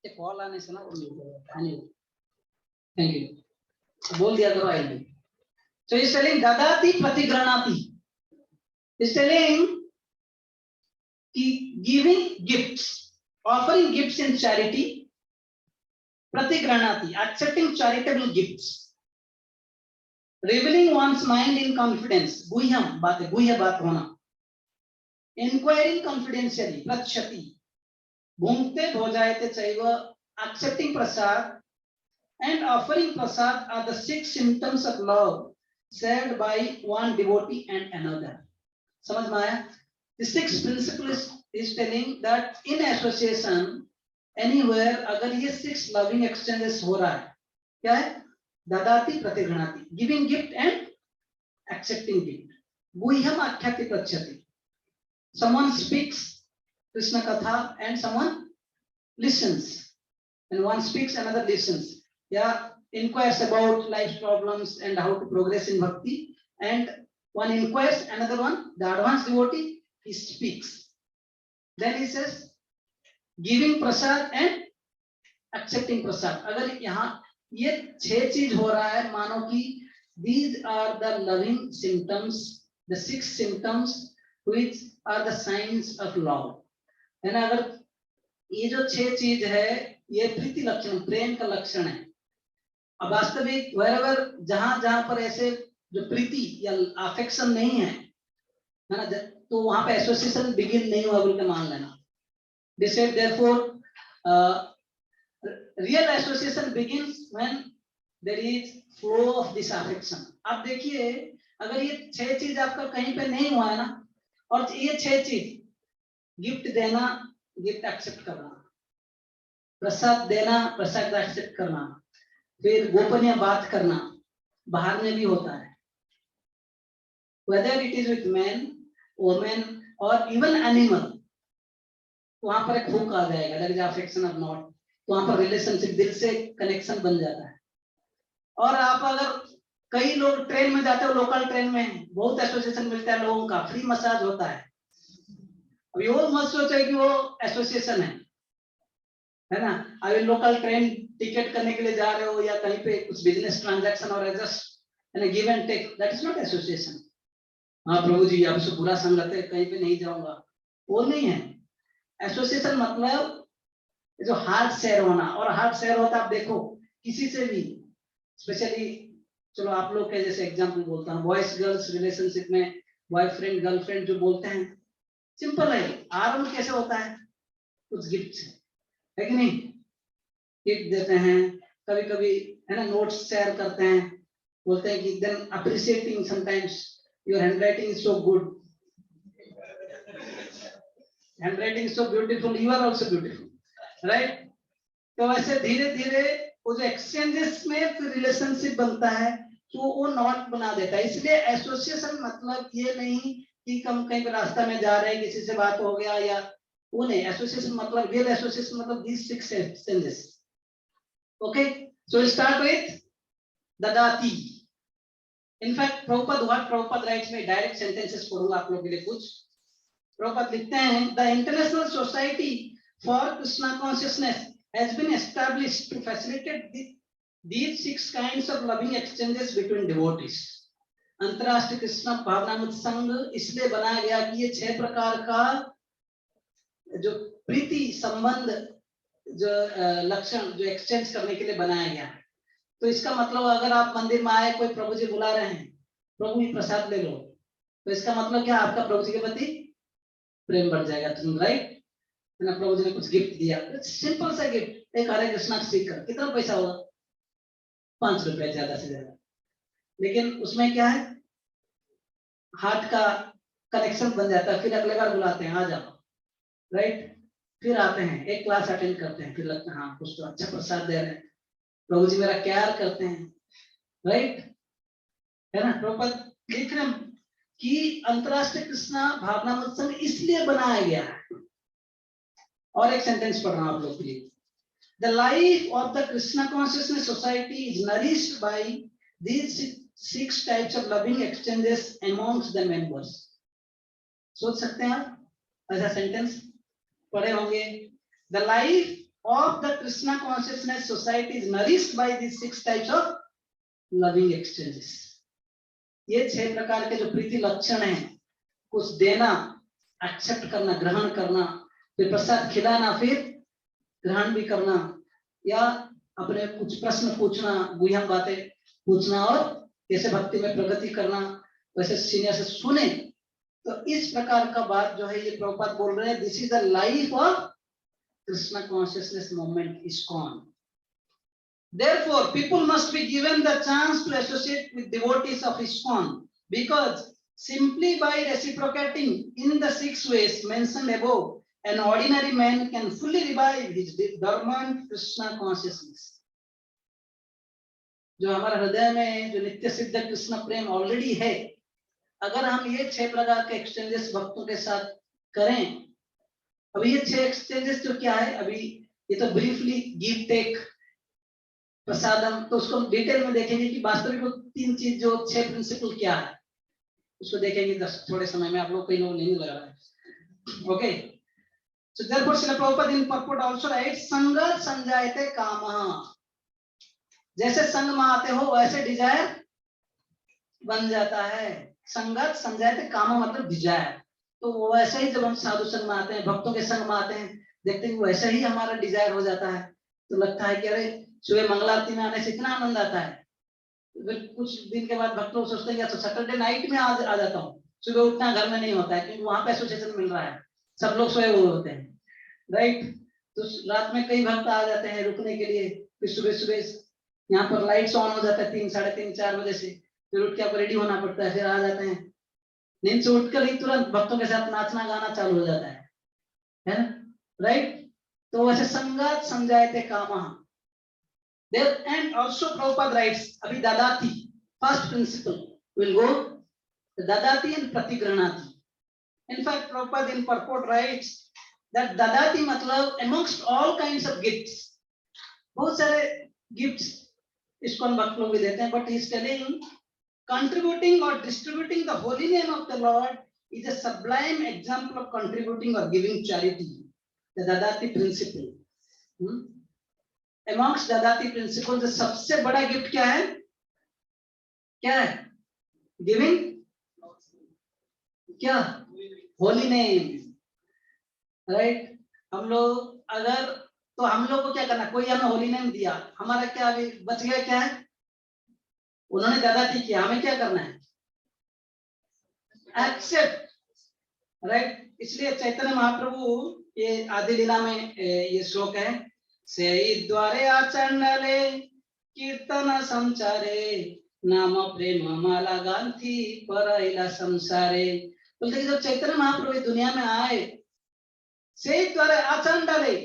कॉल आने से ना थैंक यू बोल दिया करो I. So he's telling dadati pratigranati, he's telling कि giving gifts, offering gifts in charity, प्रतिगृह्णाति, accepting charitable gifts, revealing one's mind in confidence, गुह्यम बात है, गुह्य बात होना, इंक्वायरिंग कॉन्फिडेंशियली, पृच्छति, भुंक्ते भोजायते चैव, accepting Prasad and offering prasad are the 6 symptoms of love shared by one devotee and another. समझ में आया? The 6th principle is telling that in association anywhere अगर ये 6 loving exchanges हो रहा है, क्या है? ददाति प्रतिगृह्णाति, giving gift and accepting gift, गुह्यम आख्याति पृच्छति, someone speaks Krishna katha and someone listens, and one speaks, another listens, yeah, inquires about life's problems and how to progress in bhakti, and one inquires, another one, the advanced devotee, he speaks. Then he says giving prasad and accepting prasad. अगर यहाँ ये 6 चीज हो रहा है, मानो कि these are the loving symptoms, the 6 symptoms which are the signs of love. है ना? अगर ये जो 6 चीज है, ये प्रीति लक्षण, प्रेम का लक्षण है। अब वास्तविक wherever जहां पर ऐसे जो प्रीति या अफेक्शन नहीं है ना, तो वहां पे एसोसिएशन बिगिन नहीं हुआ बोल के मान लेना। They said therefore real association begins when there is flow of this affection. आप देखिए, अगर ये 6 चीज आपका कहीं पे नहीं हुआ है ना, और ये 6 चीज, गिफ्ट देना, गिफ्ट एक्सेप्ट करना, प्रसाद देना, प्रसाद एक्सेप्ट करना, फिर गोपनीय बात करना, बाहर में भी होता है, whether it is with men, women or even animal, वहां पर एक हुक आ जाएगा, there is affection or not, तो वहां पर रिलेशनशिप, दिल से कनेक्शन बन जाता है। और आप अगर कई लोग ट्रेन में जाते हो, लोकल ट्रेन में बहुत एसोसिएशन मिलता है लोगों का, फ्री मसाज होता है। अभी वो मत सोचो कि वो एसोसिएशन है ना? अभी लोकल ट्रेन टिकट करने के लिए जा रहे हो या कहीं पे कुछ बिजनेस ट्रांजैक्शन और just give and take, that is not association. हाँ प्रभु जी आपसे बुरा संगत है, कहीं पे नहीं जाऊंगा, वो नहीं है। एसोसिएशन मतलब जो हार्ट शेयर होना, और हार्ट शेयर होता आप देखो किसी से भी, स्पेशली चलो आप लोग के जैसे एग्जांपल बोलता हूँ, बॉयज गर्ल्स रिलेशनशिप में बॉयफ्रेंड गर्लफ्रेंड जो बोलते हैं, सिंपल है। आरंभ कैसे होता है? कुछ गिफ्ट है कि नहीं? गिफ्ट देते हैं, कभी कभी है ना, नोट्स शेयर करते हैं, बोलते हैं कि then appreciating sometimes your handwriting is so good, handwriting is so beautiful, you are also beautiful, right? तो ऐसे धीरे धीरे वो जो एक्सचेंजेस में फिर रिलेशनशिप बनता है, तो वो नॉट बना देता है। इसलिए एसोसिएशन मतलब ये नहीं कि हम कहीं पे रास्ता में जा रहे हैं, किसी से बात हो गया या वो नहीं। एसोसिएशन मतलब, रियल एसोसिएशन मतलब these 6 exchanges. Okay, so we'll start with ददाति. In fact, Prabhupada writes में डायरेक्ट सेंटेंसेस पढ़ूंगा आप लोगों के लिए कुछ। Prabhupada लिखते हैं, the International Society for Krishna Consciousness has been established to facilitate these 6 kinds of loving exchanges between devotees. अंतरराष्ट्रीय कृष्ण भावनामृत संघ इसलिए बनाया गया कि ये 6 प्रकार का जो प्रीति संबंध, जो लक्षण, जो एक्सचेंज करने के लिए बनाया गया है। तो इसका मतलब अगर आप मंदिर में आए, कोई प्रभु जी बुला रहे हैं, प्रभु जी प्रसाद ले लो, तो इसका मतलब क्या? आपका प्रभु जी के प्रति प्रेम बढ़ जाएगा, तुम राइट है ना? प्रभु जी ने कुछ गिफ्ट दिया, सिंपल सा गिफ्ट, एक हरे कृष्णा स्टिकर, कितना पैसा होगा? 5 रुपए ज्यादा से ज्यादा, लेकिन उसमें क्या है? हार्ट का कनेक्शन बन जाता है। फिर अगले बार बुलाते हैं, आ जाओ, राइट? फिर आते हैं, एक क्लास अटेंड करते हैं, फिर लगता है हाँ कुछ तो अच्छा प्रसाद दे रहे हैं, प्रभु जी मेरा केयर करते हैं, राइट है ना? प्रभुपाद लिख रहे हैं कि अंतरराष्ट्रीय कृष्णा भावनामृत संघ इसलिए बनाया गया है। और एक सेंटेंस पढ़ रहा हूं आप लोग के लिए। The life of the Krishna Consciousness Society is nourished by these 6 types of loving exchanges amongst the members. सोच सकते हैं आप ऐसा सेंटेंस पढ़े होंगे? The life of the Krishna Consciousness Society is nourished by these 6 types of loving exchanges. ये 6 प्रकार के जो प्रीति लक्षण हैं, कुछ देना, एक्सेप्ट करना, ग्रहण करना, फिर प्रसाद खिलाना, फिर ग्रहण भी करना, या अपने कुछ प्रश्न पूछना, गुह्यम बातें पूछना, और कैसे भक्ति में प्रगति करना, वैसे सीनियर से सुने। तो इस प्रकार का बात जो है ये प्रभुपाद बोल रहे हैं, this is the life of Krishna consciousness movement ISKCON. Therefore, people must be given the chance to associate with devotees of ISKCON, because simply by reciprocating in the 6 ways mentioned above, an ordinary man can fully revive his dormant Krishna consciousness. जो हमारे हृदय में जो नित्य सिद्ध कृष्ण प्रेम ऑलरेडी है, अगर हम ये 6 प्रकार के एक्सचेंजेस भक्तों के साथ करें, अभी ये 6 एक्सचेंजेस जो क्या है, अभी ये तो ब्रीफली गिव टेक प्रसादम, तो उसको डिटेल में देखेंगे कि वास्तविक 3 चीज जो 6 प्रिंसिपल क्या है, उसको देखेंगे थोड़े समय में। आप लोग कहीं नहीं लग रहा है। Okay, so therefore Srila Prabhupada in purport also right, संगत संजायते कामः, जैसे संग में आते हो वैसे डिजायर बन जाता है। संगत संजायते कामः मतलब डिजायर, तो वैसे ही जब हम साधु संग में आते हैं, भक्तों के संग में आते हैं, देखते हैं वैसे ही हमारा डिजायर हो जाता है। तो लगता है कि अरे सुबह मंगलारती में आने से इतना आनंद आता है, फिर कुछ दिन के बाद भक्त लोग सोचते हैं तो सैटरडे नाइट में आ जाता हूँ, सुबह उठना घर में नहीं होता है, क्योंकि वहां पे एसोसिएशन मिल रहा है, सब लोग सोए हुए होते हैं, राइट। तो रात में कई भक्त आ जाते हैं रुकने के लिए, फिर सुबह सुबह यहाँ पर लाइट्स ऑन हो जाता है 3, साढ़े 3, 4 बजे से, फिर उठ के आपको रेडी होना पड़ता है, फिर आ जाते हैं, नींद से उठकर ही तुरंत भक्तों के साथ नाचना गाना चालू हो जाता है ना, राइट। तो वैसे संगत संजायते कामः। There and also Prabhupada writes, Abhi Dadati, first principle, will go Dadati and Pratigranati. In fact, Prabhupada in purport writes that Dadati matlab amongst all kinds of gifts, बहुत सारे gifts ISKCON भक्त लोग भी देते हैं, but he is telling contributing or distributing the holy name of the Lord is a sublime example of contributing or giving charity, the Dadati principle. Amongst Dadati principles, the सबसे बड़ा गिफ्ट क्या है? क्या है? Giving क्या? Holy name, right? हम लोग अगर, तो हम लोग को क्या करना, कोई हमें होली नेम दिया, हमारा क्या अभी बच गया, क्या है? उन्होंने दादाती किया, हमें क्या करना है? Accept, right. इसलिए चैतन्य महाप्रभु ये आदि लीला में ये श्लोक है, से द्वारे आचंडले कीर्तन संचारे नाम प्रेम माला गांधी परैला संसारे। बोलते कि जब चैतन्य महाप्रभु दुनिया में आए, से द्वारे आचंडले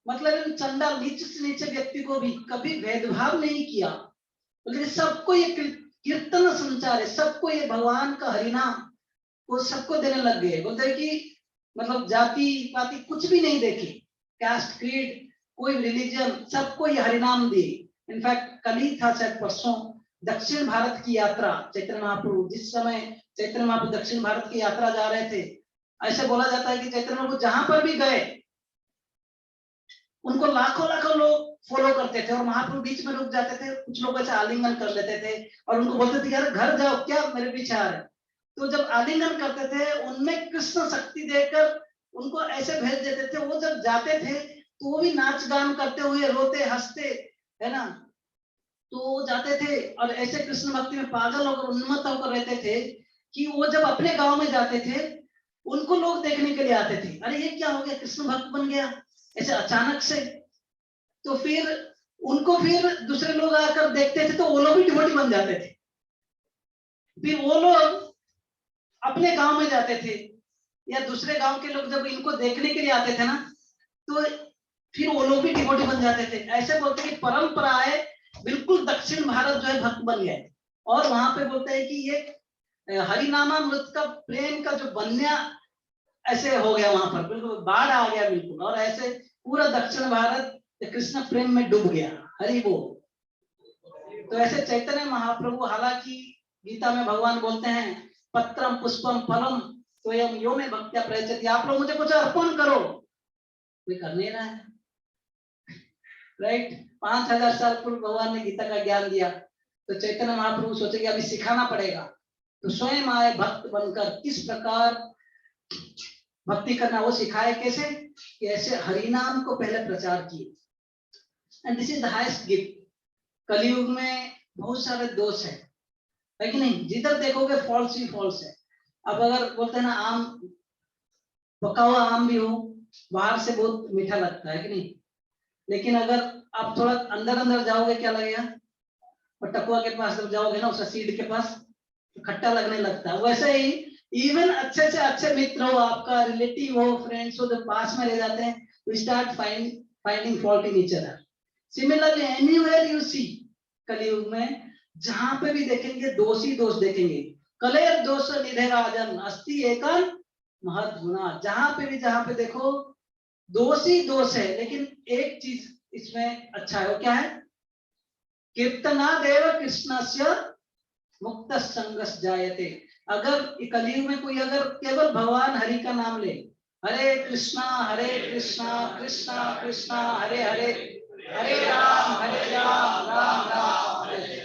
मतलब इन चंडाल नीचे से नीचे व्यक्ति को भी कभी भेदभाव नहीं किया, बोलते सबको ये कीर्तन संचारे, सबको ये भगवान का हरिनाम वो सबको देने लग गए। बोलते कि मतलब जाति पाति कुछ भी नहीं देखे, कास्ट क्रीड कोई रिलीजन, सबको ये हरिनाम दिए। इनफैक्ट कल ही था शायद परसों दक्षिण भारत की यात्रा, चैतन्य महाप्रभु जिस समय चैतन्य महाप्रभु दक्षिण भारत की यात्रा जा रहे थे, ऐसे बोला जाता है कि चैतन्य महाप्रभु जहां पर भी गए उनको लाखों लाखों लोग फॉलो करते थे, और महाप्रभु बीच में रुक जाते थे, कुछ लोग ऐसे आलिंगन कर लेते थे और उनको बोलते थे यार घर जाओ, क्या मेरे पीछे आ रहे। तो जब आलिंगन करते थे उनमें कृष्ण शक्ति देकर उनको ऐसे भेज देते थे, वो जब जाते थे तो वो भी नाच गान करते हुए रोते हंसते, है ना। तो वो जाते थे और ऐसे कृष्ण भक्ति में पागल होकर उन्मत्त होकर रहते थे कि वो जब अपने गांव में जाते थे उनको लोग देखने के लिए आते थे, अरे ये क्या हो गया, कृष्ण भक्त बन गया ऐसे अचानक से। तो फिर उनको फिर दूसरे लोग आकर देखते थे तो वो लोग भी डिवोटी बन जाते थे, फिर वो लोग अपने गांव में जाते थे या दूसरे गांव के लोग जब इनको देखने के लिए आते थे ना, तो फिर वो लोग भी डिवोटी बन जाते थे। ऐसे बोलते कि परंपराएं बिल्कुल दक्षिण भारत जो है भक्त बन गए, और वहां पे बोलते हैं कि ये हरिनामामृत का प्रेम का जो बन्या ऐसे हो गया, वहां पर बिल्कुल बाढ़ आ गया बिल्कुल, और ऐसे पूरा दक्षिण भारत कृष्ण प्रेम में डूब गया, हरि बोल। तो ऐसे चैतन्य महाप्रभु, हालांकि गीता में भगवान बोलते हैं पत्रम पुष्पम फलम स्वयं यो में भक्त्या प्रयच्छति, आप लोग मुझे कुछ अर्पण करो, कोई कर नहीं रहा है, राइट। 5000 साल पूर्व भगवान ने गीता का ज्ञान दिया, तो चैतन्य महाप्रभु सोचे कि अभी सिखाना पड़ेगा, तो स्वयं आए भक्त बनकर किस प्रकार भक्ति करना वो सिखाए। कैसे? कि ऐसे हरिनाम को पहले प्रचार किए। And this is the highest gift. कलयुग में बहुत सारे दोष है कि नहीं? जिधर देखोगे फॉल्स ही फॉल्स है। अब अगर बोलते हैं ना आम, पका हुआ आम भी हो, बाहर से बहुत मीठा लगता है कि नहीं, लेकिन अगर आप थोड़ा अंदर अंदर जाओगे क्या लगेगा? और टकुआ के पास जब जाओगे ना, उसका सीड के पास, तो खट्टा लगने लगता है। वैसे ही इवन अच्छे से अच्छे मित्र हो, आपका रिलेटिव हो, फ्रेंड्स हो, जब पास में रह जाते हैं, we start finding fault in each other. Similarly anywhere you see, Kalyug में जहां पे भी देखेंगे दोष ही दोष देखेंगे। कलेर दोष निधे राजन अस्ति एकन महत गुना। जहां पे देखो दोष ही दोष है। लेकिन एक चीज इसमें अच्छा है, वो क्या है? कीर्तनादेव कृष्णस्य मुक्त संगस जायते। अगर कलयुग में कोई अगर केवल भगवान हरि का नाम ले, हरे कृष्णा कृष्णा कृष्णा हरे हरे, हरे राम राम राम हरे हरे,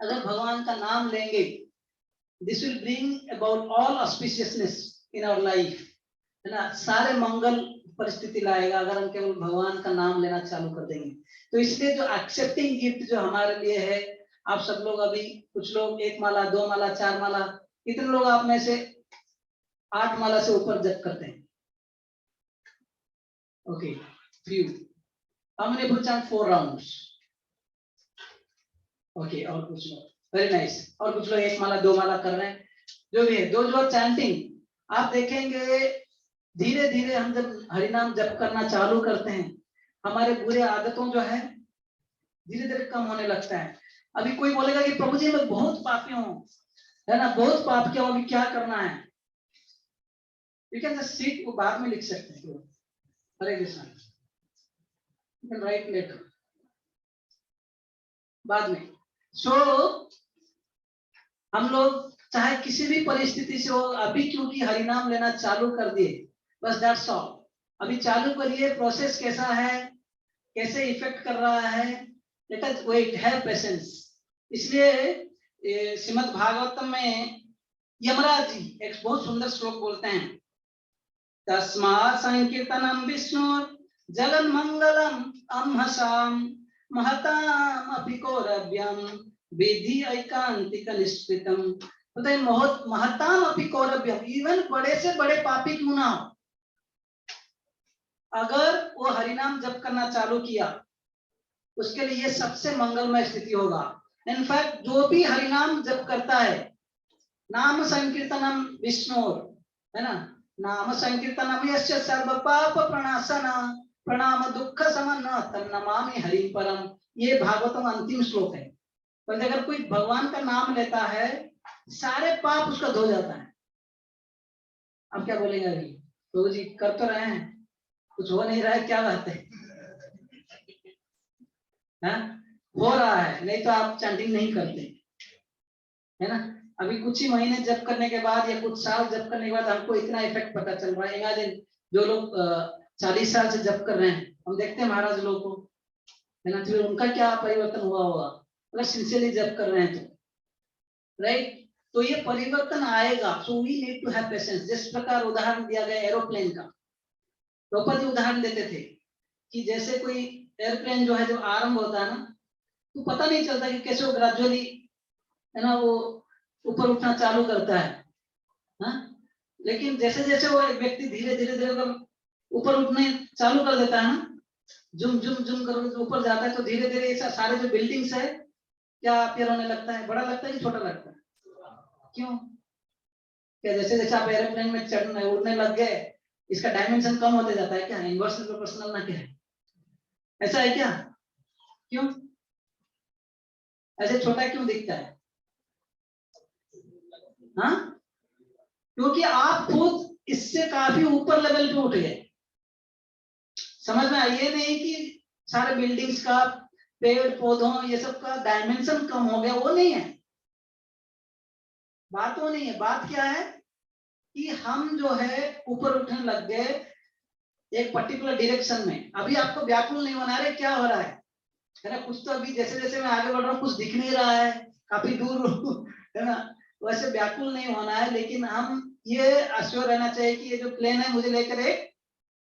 अगर भगवान का नाम लेंगे, this will bring about all auspiciousness in our life, है ना? सारे मंगल परिस्थिति लाएगा अगर हम केवल भगवान का नाम लेना चालू कर देंगे। तो इसलिए जो एक्सेप्टिंग गिफ्ट जो हमारे लिए है, आप सब लोग अभी कुछ लोग 1 माला 2 माला 4 माला, कितने लोग आप में से 8 माला से ऊपर जप करते हैं? Okay, few. How many people chant 4 rounds? Okay, और कुछ लोग, वेरी नाइस। और कुछ लोग 1 माला 2 माला कर रहे हैं। जो भी है, जो जो चैंटिंग, आप देखेंगे धीरे धीरे हम जब हरिनाम जप करना चालू करते हैं, हमारे बुरे आदतों जो है धीरे धीरे कम होने लगता है। अभी कोई बोलेगा कि प्रभु जी मैं बहुत पापी हूँ, है ना, बहुत पाप किया, अभी क्या करना है? यू कैन जस्ट सीट, वो बाद में लिख सकते हैं। Hare Krishna, you can write later, बाद में। सो हम लोग चाहे किसी भी परिस्थिति से हो, अभी क्योंकि हरिनाम लेना चालू कर दिए, बस दैट्स ऑल। अभी चालू करिए। प्रोसेस कैसा है, कैसे इफेक्ट कर रहा है, let us wait, have patience. इसलिए श्रीमद् भागवतम में यमराज जी एक बहुत सुंदर श्लोक बोलते हैं, तस्मात् संकीर्तनम विष्णु जगन मंगलम अम्हसाम महताम अपि कौरव्यम विधि ऐकांतिक निष्कृतम। मतलब महताम अपि कौरव्यम, इवन बड़े से बड़े पापी क्यों ना हो, अगर वो हरिनाम जप करना चालू किया, उसके लिए सबसे मंगलमय स्थिति होगा। इनफैक्ट जो भी हरिनाम जप करता है, नाम संकीर्तनम विष्णु, है ना, नाम संकीर्तनम यस्य सर्व पाप प्रणाशना प्रणाम दुख समन्न तन्नमामि हरि परम। ये भागवतम अंतिम श्लोक है। तो अगर कोई भगवान का नाम लेता है, सारे पाप उसका धो जाता है। अब क्या बोलेंगे? अभी प्रभु जी कर तो रहे हैं, कुछ हो नहीं रहा है, क्या बात है? हो रहा है, नहीं तो आप चैंटिंग नहीं करते, है ना? अभी कुछ ही महीने जप करने के बाद या कुछ साल जप करने के बाद हमको इतना इफेक्ट पता चल रहा है। इमेजिन जो लोग 40 साल से जप कर रहे हैं, हम देखते हैं महाराज लोगों को, है ना, तो उनका क्या परिवर्तन हुआ होगा अगर सिंसियरली जप कर रहे हैं तो, राइट? तो ये परिवर्तन आएगा। So we need to have patience. जिस प्रकार उदाहरण दिया गया एरोप्लेन का, द्रौपदी उदाहरण देते थे कि जैसे कोई एयरप्लेन जो है जब आरंभ होता है ना, तो पता नहीं चलता कि कैसे वो ग्रेजुअली, है ना, वो ऊपर उठना चालू करता है। हाँ, लेकिन जैसे जैसे वो एक व्यक्ति धीरे धीरे धीरे ऊपर उठने चालू कर देता है ना, जुम जुम जुम करके ऊपर जाता है, तो धीरे धीरे सारे जो बिल्डिंग्स है क्या अपीयर होने लगता है? बड़ा लगता है कि छोटा लगता है? क्यों? क्या जैसे जैसे आप एरोप्लेन में चढ़ने उड़ने लग गए, इसका डायमेंशन कम होते जाता है क्या? इनवर्स प्रोपोर्शनल ना क्या है? ऐसा है क्या? क्यों ऐसे छोटा क्यों दिखता है? हाँ, क्योंकि आप खुद इससे काफी ऊपर लेवल पे उठ गए। समझ में आइए नहीं कि सारे बिल्डिंग्स का, पेड़ पौधों, ये सब का डायमेंशन कम हो गया, वो नहीं है बात। वो नहीं है बात। क्या है कि हम जो है ऊपर उठने लग गए एक पर्टिकुलर डायरेक्शन में। अभी आपको व्याकुल नहीं बना रहे क्या हो रहा है ना? कुछ तो अभी जैसे जैसे मैं आगे बढ़ रहा हूँ कुछ दिख नहीं रहा है, काफी दूर है ना, वैसे व्याकुल नहीं होना है। लेकिन हम ये अश्योर रहना चाहिए कि ये जो प्लेन है मुझे लेकर एक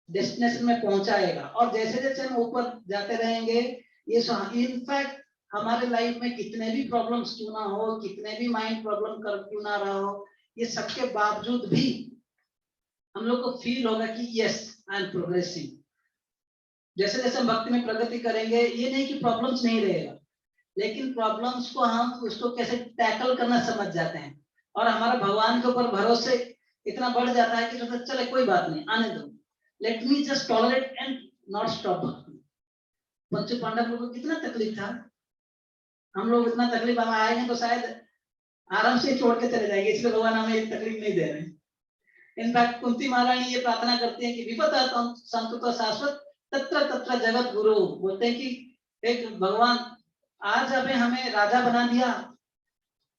डेस्टिनेशन में पहुंचाएगा। और जैसे जैसे हम ऊपर जाते रहेंगे, ये इनफैक्ट हमारे लाइफ में कितने भी प्रॉब्लम्स क्यों ना हो, कितने भी माइंड प्रॉब्लम कर क्यों ना रहा हो, ये सबके बावजूद भी हम लोग को फील होगा कि यस आई एम प्रोग्रेसिंग। जैसे जैसे हम भक्ति में प्रगति करेंगे, ये नहीं कि प्रॉब्लम्स नहीं रहेगा, लेकिन प्रॉब्लम्स को हम उसको कैसे टैकल करना समझ जाते हैं, और हमारा भगवान के ऊपर भरोसे इतना बढ़ जाता है कि तो चले कोई बात नहीं, आने दो, let me just tolerate and not stop भक्ति। पंचु पांडव लोगों को कितना तकलीफ था, हम लोग इतना तकलीफ हम आएंगे तो शायद आराम से छोड़ के चले जाएंगे, इसलिए भगवान हमें ये तकलीफ नहीं दे रहे हैं। इनफैक्ट कुंती महारानी ये प्रार्थना करती है कि विपदा संतुत शाश्वत तत्र तत्र जगत गुरु, बोलते हैं कि एक भगवान आज अभी हमें राजा बना दिया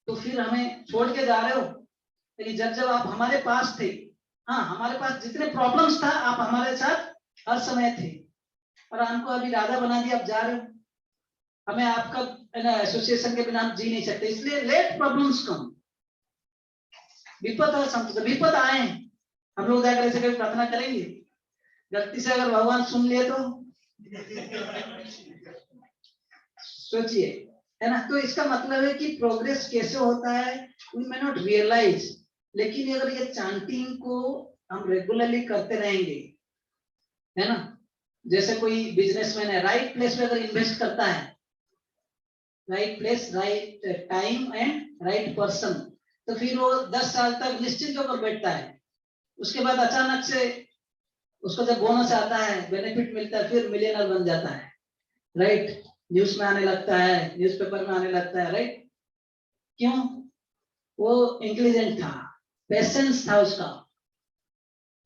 तो फिर हमें छोड़ के जा रहे हो, लेकिन जब जब आप हमारे पास थे, हाँ हमारे पास जितने प्रॉब्लम्स था आप हमारे साथ हर समय थे, और हमको अभी राजा बना दिया, आप जा रहे हो, हमें आपका एसोसिएशन के बिना हम जी नहीं सकते, इसलिए लेट प्रॉब्लम्स कम, विपद और संतुष्ट, विपद आए हम लोग जाकर ऐसे कभी प्रार्थना करेंगे, गलती से अगर भगवान सुन लिए तो सोचिए, है ना। तो इसका मतलब है कि प्रोग्रेस कैसे होता है वी मे नॉट रियलाइज, लेकिन अगर ये चांटिंग को हम रेगुलरली करते रहेंगे, है ना, जैसे कोई बिजनेसमैन है राइट प्लेस पे अगर इन्वेस्ट करता है, right place right time and right person, तो फिर वो 10 साल तक निश्चिंत होकर बैठता है, उसके बाद अचानक से उसको जब बोनस आता है, बेनिफिट मिलता है, फिर मिलियनर बन जाता है, राइट, न्यूज में आने लगता है, न्यूज़पेपर में आने लगता है, राइट, क्यों, वो इंटेलिजेंट था, पेशेंस था उसका,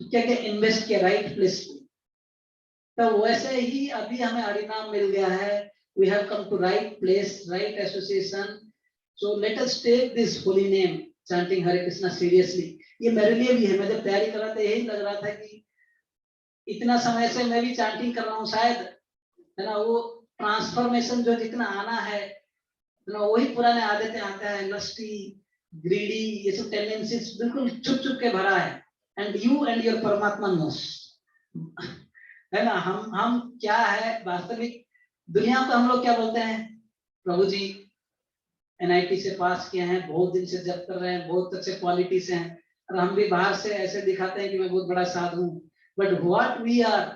क्या क्या इन्वेस्ट किया राइट प्लेस पे। तो वैसे ही अभी हमें हरिनाम मिल गया है, we have come to right place right association, so let us take this holy name chanting Hare Krishna seriously. ये मेरे लिए भी है, मैं जब तैयारी कर रहा था यही लग रहा था कि इतना समय से मैं भी चैंटिंग कर रहा हूँ, शायद, है ना, वो ट्रांसफॉर्मेशन जो जितना आना है, वही पुराने आदतें आता है, लस्टी ग्रीडी, ये सब टेंडेंसीज बिल्कुल छुप छुप के भरा है, एंड यू एंड योर परमात्मा नोस, है ना। हम क्या है वास्तविक दुनिया को हम लोग क्या बोलते हैं, प्रभु जी एनआईटी से पास किए हैं, बहुत दिन से जब कर रहे हैं, बहुत अच्छे क्वालिटी से हैं, और हम भी बाहर से ऐसे दिखाते हैं कि मैं बहुत बड़ा साधु हूं, but what we are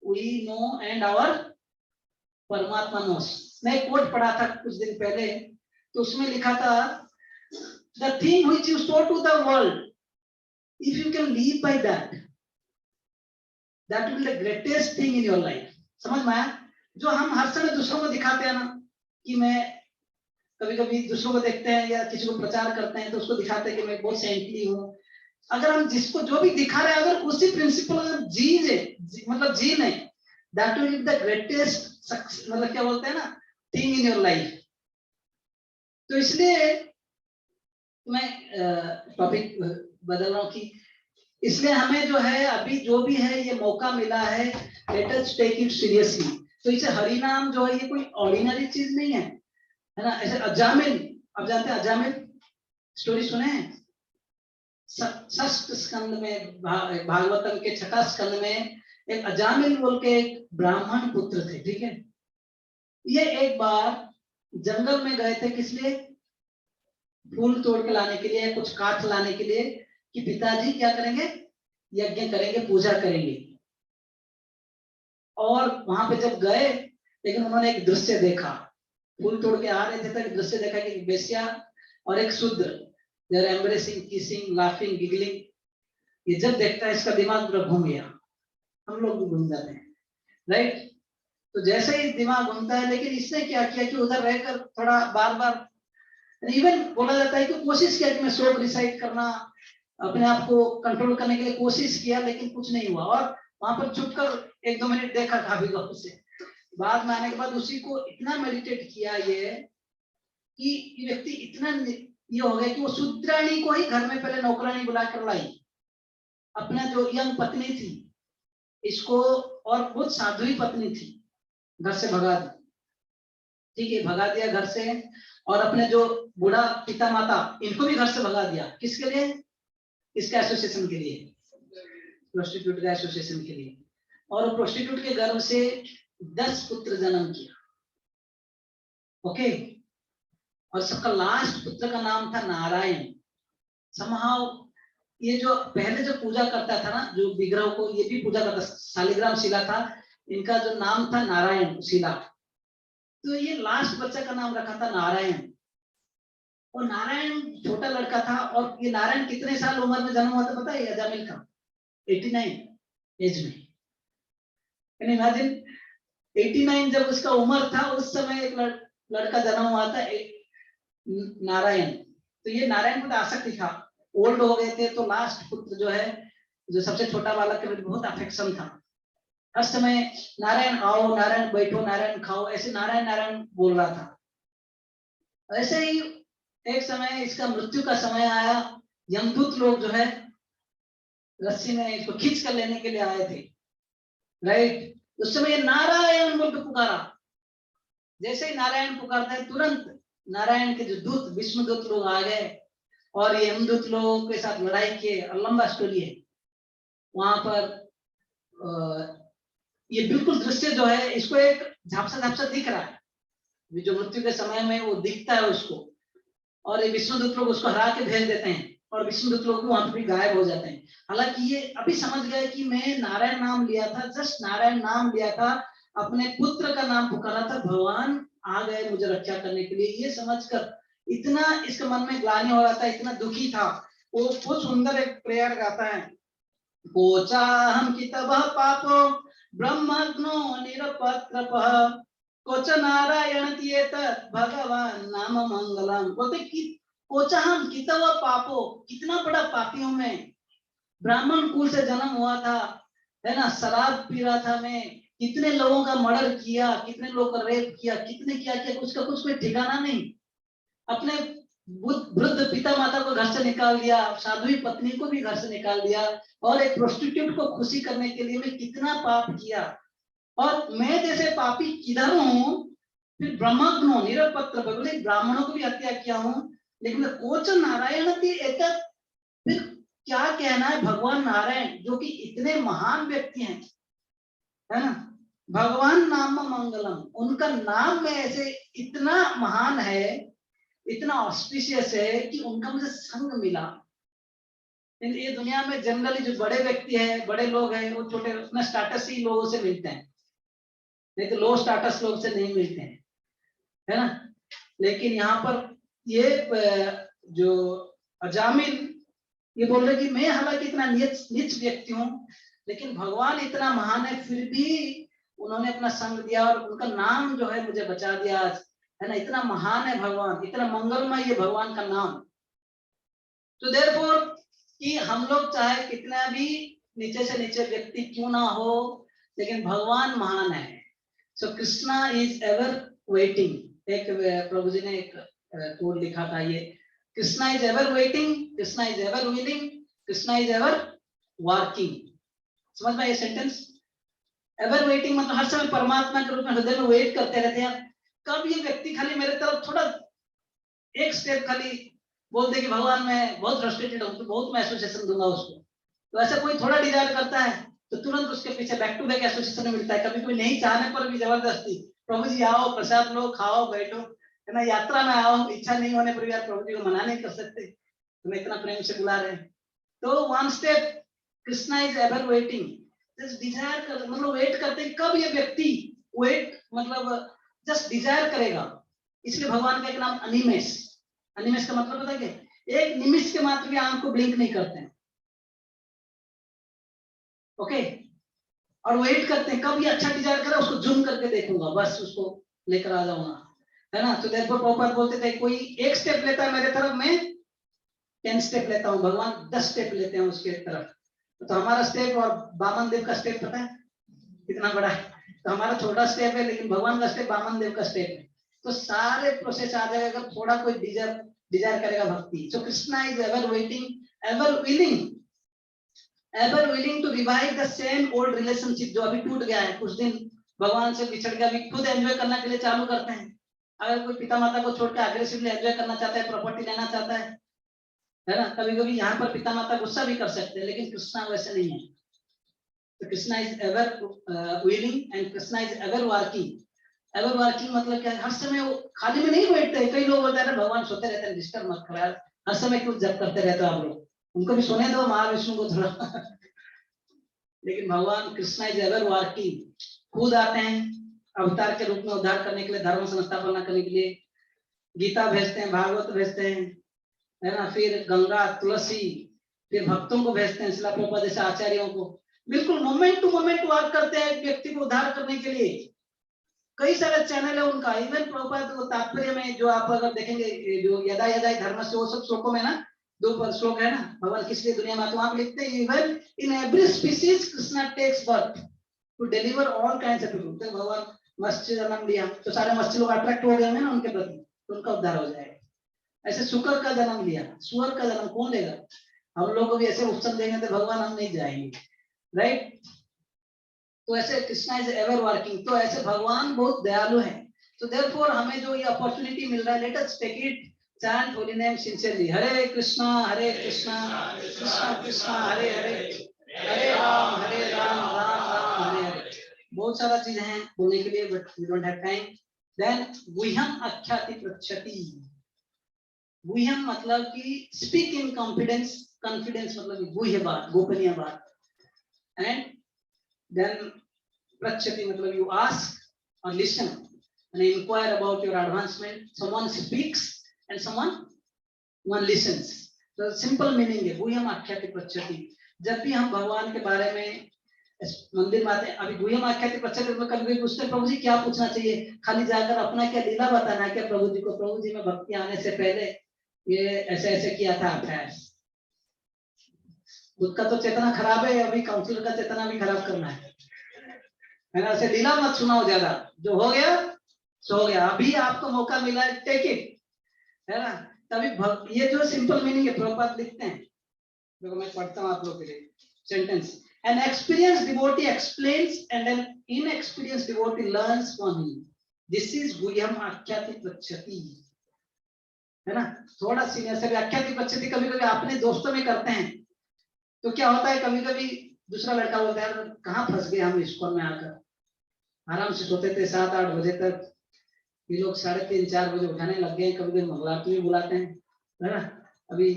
we know and our परमात्मा नोस। मैं एक कोट पढ़ा था कुछ दिन पहले, तो उसमें लिखा था the thing which you show to the world, if you can live by that, that will the greatest thing in your life. समझ में आया? जो हम हर समय दूसरों को दिखाते हैं ना, कि मैं कभी कभी दूसरों को देखते हैं या किसी को प्रचार करते हैं तो उसको दिखाते हैं कि मैं बहुत सेंटली हूँ, अगर हम जिसको जो भी दिखा रहे हैं अगर उसी प्रिंसिपल अगर मतलब जी नहीं, that will be the greatest मतलब क्या बोलते हैं ना, थिंग इन योर लाइफ। तो इसलिए मैं टॉपिक बदल रहा हूँ कि इसलिए हमें जो है अभी जो भी है ये मौका मिला है, let us take it seriously. तो इसे हरि नाम जो है ये कोई ऑर्डिनरी चीज नहीं है ना। ऐसे अजामिल, आप जानते हैं अजामिल स्टोरी सुने हैं? षष्ठ स्कंद में भागवतम के छठा स्कंद में एक अजामिल बोल के एक ब्राह्मण पुत्र थे, ठीक है। ये एक बार जंगल में गए थे, किस लिए? फूल तोड़ के लाने के लिए, कुछ काठ लाने के लिए, कि पिताजी क्या करेंगे, यज्ञ करेंगे, पूजा करेंगे। और वहां पे जब गए, लेकिन उन्होंने एक दृश्य देखा, फूल तोड़ के आ रहे थे तो एक दृश्य देखा कि एक वेश्या और एक शूद्र, they are embracing, kissing, laughing, giggling. ये जब देखता है इसका दिमाग पूरा घूम गया, हम लोग भी घूम जाते हैं, राइट। तो जैसे ही दिमाग घूमता है, लेकिन इसने क्या किया कि उधर रहकर थोड़ा बार बार, इवन बोला जाता है कि कोशिश किया कि मैं श्लोक रिसाइट करना, अपने आप को कंट्रोल करने के लिए कोशिश किया, लेकिन कुछ नहीं हुआ। और वहां पर छुप कर 1-2 मिनट देखा काफी गौर से, बाद में आने के बाद उसी को इतना मेडिटेट किया ये कि ये व्यक्ति इतना ये हो गया कि वो शूद्राणी को ही घर में पहले नौकरानी बुलाकर लाई, अपना जो यंग पत्नी थी इसको, और बहुत साध्वी पत्नी थी, घर से भगा दी, ठीक है, भगा दिया घर से। और अपने जो बूढ़ा पिता माता इनको भी घर से भगा दिया, किसके लिए? इसका एसोसिएशन के लिए, प्रोस्टिट्यूट का एसोसिएशन के लिए। और प्रोस्टिट्यूट के गर्भ से 10 पुत्र जन्म किया। ओके, और सबका लास्ट पुत्र का नाम था नारायण। समहाउ ये जो पहले जो पूजा करता था ना, जो विग्रह को ये भी पूजा करता, शालिग्राम शिला था, इनका जो नाम था नारायण शिला, तो ये लास्ट बच्चा का नाम रखा था नारायण। और नारायण छोटा लड़का था, और ये नारायण कितने साल उम्र में जन्म हुआ था पता है अजामिल का? 89 एज में। कैन इमेजिन, 89 जब उसका उम्र था, उस समय एक लड़का जन्म हुआ था नारायण। तो ये नारायण को आसक्ति था, ओल्ड हो गए थे, तो लास्ट पुत्र जो है, जो सबसे छोटा बालक के प्रति बहुत अफेक्शन था। हर समय नारायण आओ, नारायण बैठो, नारायण खाओ, ऐसे नारायण नारायण बोल रहा था। ऐसे ही एक समय इसका मृत्यु का समय आया। यमदूत लोग जो है रस्सी में इसको खींच कर लेने के लिए आए थे, राइट। उस समय नारायण बोल के पुकारा। जैसे ही नारायण पुकारता है, तुरंत नारायण के जो दूत, विष्णुदूत लोग आ गए और ये यमदूत लोगों के साथ लड़ाई किए। लंबा स्टोरी है वहां पर। ये बिल्कुल दृश्य जो है, इसको एक झापसा झापसा दिख रहा है, जो मृत्यु के समय में वो दिखता है उसको, और ये विष्णुदूत लोग उसको हरा के भेज देते हैं, और विष्णुदूत लोग वहां पर भी गायब हो जाते हैं। हालांकि ये अभी समझ गए कि मैं नारायण नाम लिया था, जस्ट नारायण नाम लिया था, अपने पुत्र का नाम पुकारा था, भगवान आ गए मुझे रक्षा करने के लिए। ये समझकर इतना इसके मन में ग्लानि हो रहा था, इतना दुखी था। वो बहुत सुंदर एक प्रेयर गाता है, कोचाहम कितबः पापो ब्रह्मग्नो निरपत्रपः कोच नारायण एतत् भगवान नाम मंगलम। बोलते कि कोचाहम कितबः पापो, कितना बड़ा पापी हूं मैं, ब्राह्मण कुल से जन्म हुआ था, है ना, शराब पी रहा था मैं, कितने लोगों का मर्डर किया, कितने लोगों का रेप किया, कितने क्या किया, उसका कुछ कोई ठिकाना नहीं। अपने वृद्ध पिता माता को घर से निकाल दिया, साध्वी पत्नी को भी घर से निकाल दिया, और एक प्रोस्टिट्यूट को खुशी करने के लिए मैं कितना पाप किया। और मैं जैसे पापी किधर हूँ, फिर ब्रह्मग्नो निरपत्र, बगले ब्राह्मणों को भी हत्या किया हूँ, लेकिन कोच नारायण थी एक, फिर क्या कहना है भगवान नारायण जो कि इतने महान व्यक्ति हैं, है ना, भगवान नाम मंगलम, उनका नाम में ऐसे इतना महान है, इतना ऑस्पिशियस है कि उनका मुझे संग मिला। ये दुनिया में जनरली जो बड़े व्यक्ति हैं, बड़े लोग हैं, वो छोटे अपना स्टेटस ही लोगों से मिलते हैं, नहीं तो लो स्टेटस लोग से नहीं मिलते हैं, है ना। लेकिन यहाँ पर ये जो अजामिल ये बोल रहे कि मैं हालांकि इतना नीच व्यक्ति हूँ, लेकिन भगवान इतना महान है, फिर भी उन्होंने अपना संग दिया, और उनका नाम जो है मुझे बचा दिया आज, है ना। इतना महान है भगवान, इतना मंगलमय ये भगवान का नाम। तो देयरफॉर कि हम लोग चाहे कितना भी नीचे से नीचे व्यक्ति क्यों ना हो, लेकिन भगवान महान है। सो कृष्णा इज एवर वेटिंग। एक प्रभु जी ने एक कोड लिखा था, ये Krishna is ever waiting, Krishna is ever willing, Krishna is ever working. समझ में ये सेंटेंस? एवर वेटिंग मतलब हर समय परमात्मा के रूप में हृदय में वेट करते रहते हैं, कब ये व्यक्ति खाली मेरे तरफ थोड़ा एक स्टेप खाली बोल दे कि भगवान मैं बहुत फ्रस्ट्रेटेड हूँ, तो बहुत मैं एसोसिएशन दूंगा उसको। तो ऐसा कोई थोड़ा डिजायर करता है तो तुरंत उसके पीछे बैक टू बैक एसोसिएशन मिलता है। कभी कोई नहीं चाहने पर भी जबरदस्ती, प्रभु जी आओ, प्रसाद लो, खाओ, बैठो, है ना, यात्रा में आओ, इच्छा नहीं होने पर भी आप प्रभु जी को मना नहीं कर सकते, तुम्हें इतना प्रेम से बुला रहे हैं। तो one step Krishna is ever waiting, just desire कर, मतलब वेट करते हैं कब ये व्यक्ति वेट, मतलब जस्ट डिजायर करेगा। इसलिए भगवान का एक नाम अनिमेष। अनिमेष का मतलब पता है क्या? एक निमिष के मात्र भी आंख को ब्लिंक नहीं करते हैं, ओके। और वेट करते हैं कब ये अच्छा डिजायर करे, उसको जूम करके देखूंगा, बस उसको लेकर आ जाऊंगा, है ना। तो देखो प्रभुपाद बोलते थे कोई एक स्टेप लेता है मेरे तरफ, मैं 10 स्टेप लेता हूँ, भगवान 10 स्टेप लेते हैं उसके तरफ। तो हमारा स्टेप और बामन देव का स्टेप पता है कितना बड़ा है? तो हमारा छोटा स्टेप है, लेकिन भगवान का स्टेप बामन देव का स्टेप है। तो सारे प्रोसेस आ जाएगा अगर थोड़ा कोई डिजायर करेगा भक्ति। So Krishna is ever waiting, ever willing to revive the same old relationship जो अभी टूट गया है, कुछ दिन भगवान से बिछड़ गया, अभी खुद एंजॉय करने के लिए चालू करते हैं। अगर कोई पिता माता को छोड़ के अग्रेसिवली एंजॉय करना चाहता है, प्रॉपर्टी लेना चाहता है, है ना। कभी कभी यहाँ पर पिता माता गुस्सा भी कर सकते हैं, लेकिन कृष्णा वैसे नहीं है। तो Krishna is ever willing and Krishna is ever working. Ever working मतलब क्या, हर समय वो खाली में नहीं बैठते। कई लोग बोलते हैं भगवान सोते रहते हैं, डिस्टर्ब मत करो यार, हर समय क्यों जप करते रहते हो आप लोग, उनको भी सोने दो महाविष्णु को थोड़ा। लेकिन भगवान कृष्णा इज एवर वर्किंग, खुद आते हैं अवतार के रूप में उद्धार करने के लिए, धर्म संस्थापना करने के लिए। गीता भेजते हैं, भागवत भेजते हैं, है ना, फिर गंगा, तुलसी, फिर भक्तों को भेजते हैं, शिला प्रभुपाद जैसे आचार्यों को। बिल्कुल मोमेंट टू मोमेंट वर्क करते हैं व्यक्ति को उद्धार करने के लिए। कई सारे चैनल है उनका। इवन प्रभुपाद वो तात्पर्य में जो आप अगर देखेंगे, जो यदा यदा धर्म से, वो सब श्लोकों में ना, 2 श्लोक है ना, भगवान किस लिए दुनिया में आते, वहां लिखते हैं even in every species Krishna takes birth to deliver all kinds of people. तो भगवान मत्स्य जन्म लिया तो सारे मत्स्य लोग अट्रैक्ट हो गए हैं ना उनके प्रति, तो उनका उद्धार हो जाएगा। ऐसे शुकर का जन्म लिया, सुअर का जन्म कौन लेगा? हम लोग को भी ऐसे ऑप्शन देंगे तो भगवान हम नहीं जाएंगे, राइट। तो ऐसे कृष्णा इज एवर वर्किंग, तो ऐसे भगवान बहुत दयालु हैं। तो देयरफॉर हमें जो ये अपॉर्चुनिटी मिल रहा है, let us take it, chant holy name sincerely, Hare Krishna Krishna Krishna Hare Hare, Hare Ram Ram Ram Hare Hare. बहुत सारा चीज है बोलने के लिए, but we don't have time. Then गुह्यम आख्याति पृच्छति। गुह्यम मतलब कि स्पीक इन कॉन्फिडेंस, कॉन्फिडेंस मतलब गुह्य बात, गोपनीय बात। And then prachati matlab you ask or listen and inquire about your advancement. Someone speaks and one listens. So simple meaning है गुह्यम आख्याति पृच्छति। जब भी हम भगवान के बारे में मंदिर में आते हैं, अभी गुह्यम आख्याति पृच्छति में कभी भी पूछते हैं प्रभु जी क्या पूछना चाहिए, खाली जाकर अपना क्या लीला बताना है क्या प्रभु जी को, प्रभु जी में भक्ति आने से पहले ये ऐसे ऐसे किया था अभ्यास। खुद का तो चेतना खराब है, अभी काउंसलर का चेतना भी खराब करना है ना। ऐसे लीला मत सुनाओ ज्यादा, जो हो गया सो हो गया, अभी आपको मौका मिला है, टेक इट, है ना। तभी ये जो सिंपल मीनिंग है प्रभुपाद लिखते हैं, देखो मैं पढ़ता हूँ आप लोग के लिए sentence. An experience devotee explains and an inexperience devotee learns from him, this is गुह्यम आख्याति पृच्छति, है ना। थोड़ा सीनियर से भी आख्याति पृच्छति कभी कभी अपने दोस्तों में करते हैं, तो क्या होता है कभी कभी दूसरा लड़का बोलता है कहाँ फंस गए हम इस्कॉन में आकर, आराम से सोते थे 7-8 बजे तक, ये लोग 3:30-4 बजे उठाने लग गए, कभी कभी मंगलारती भी बुलाते हैं, है ना। अभी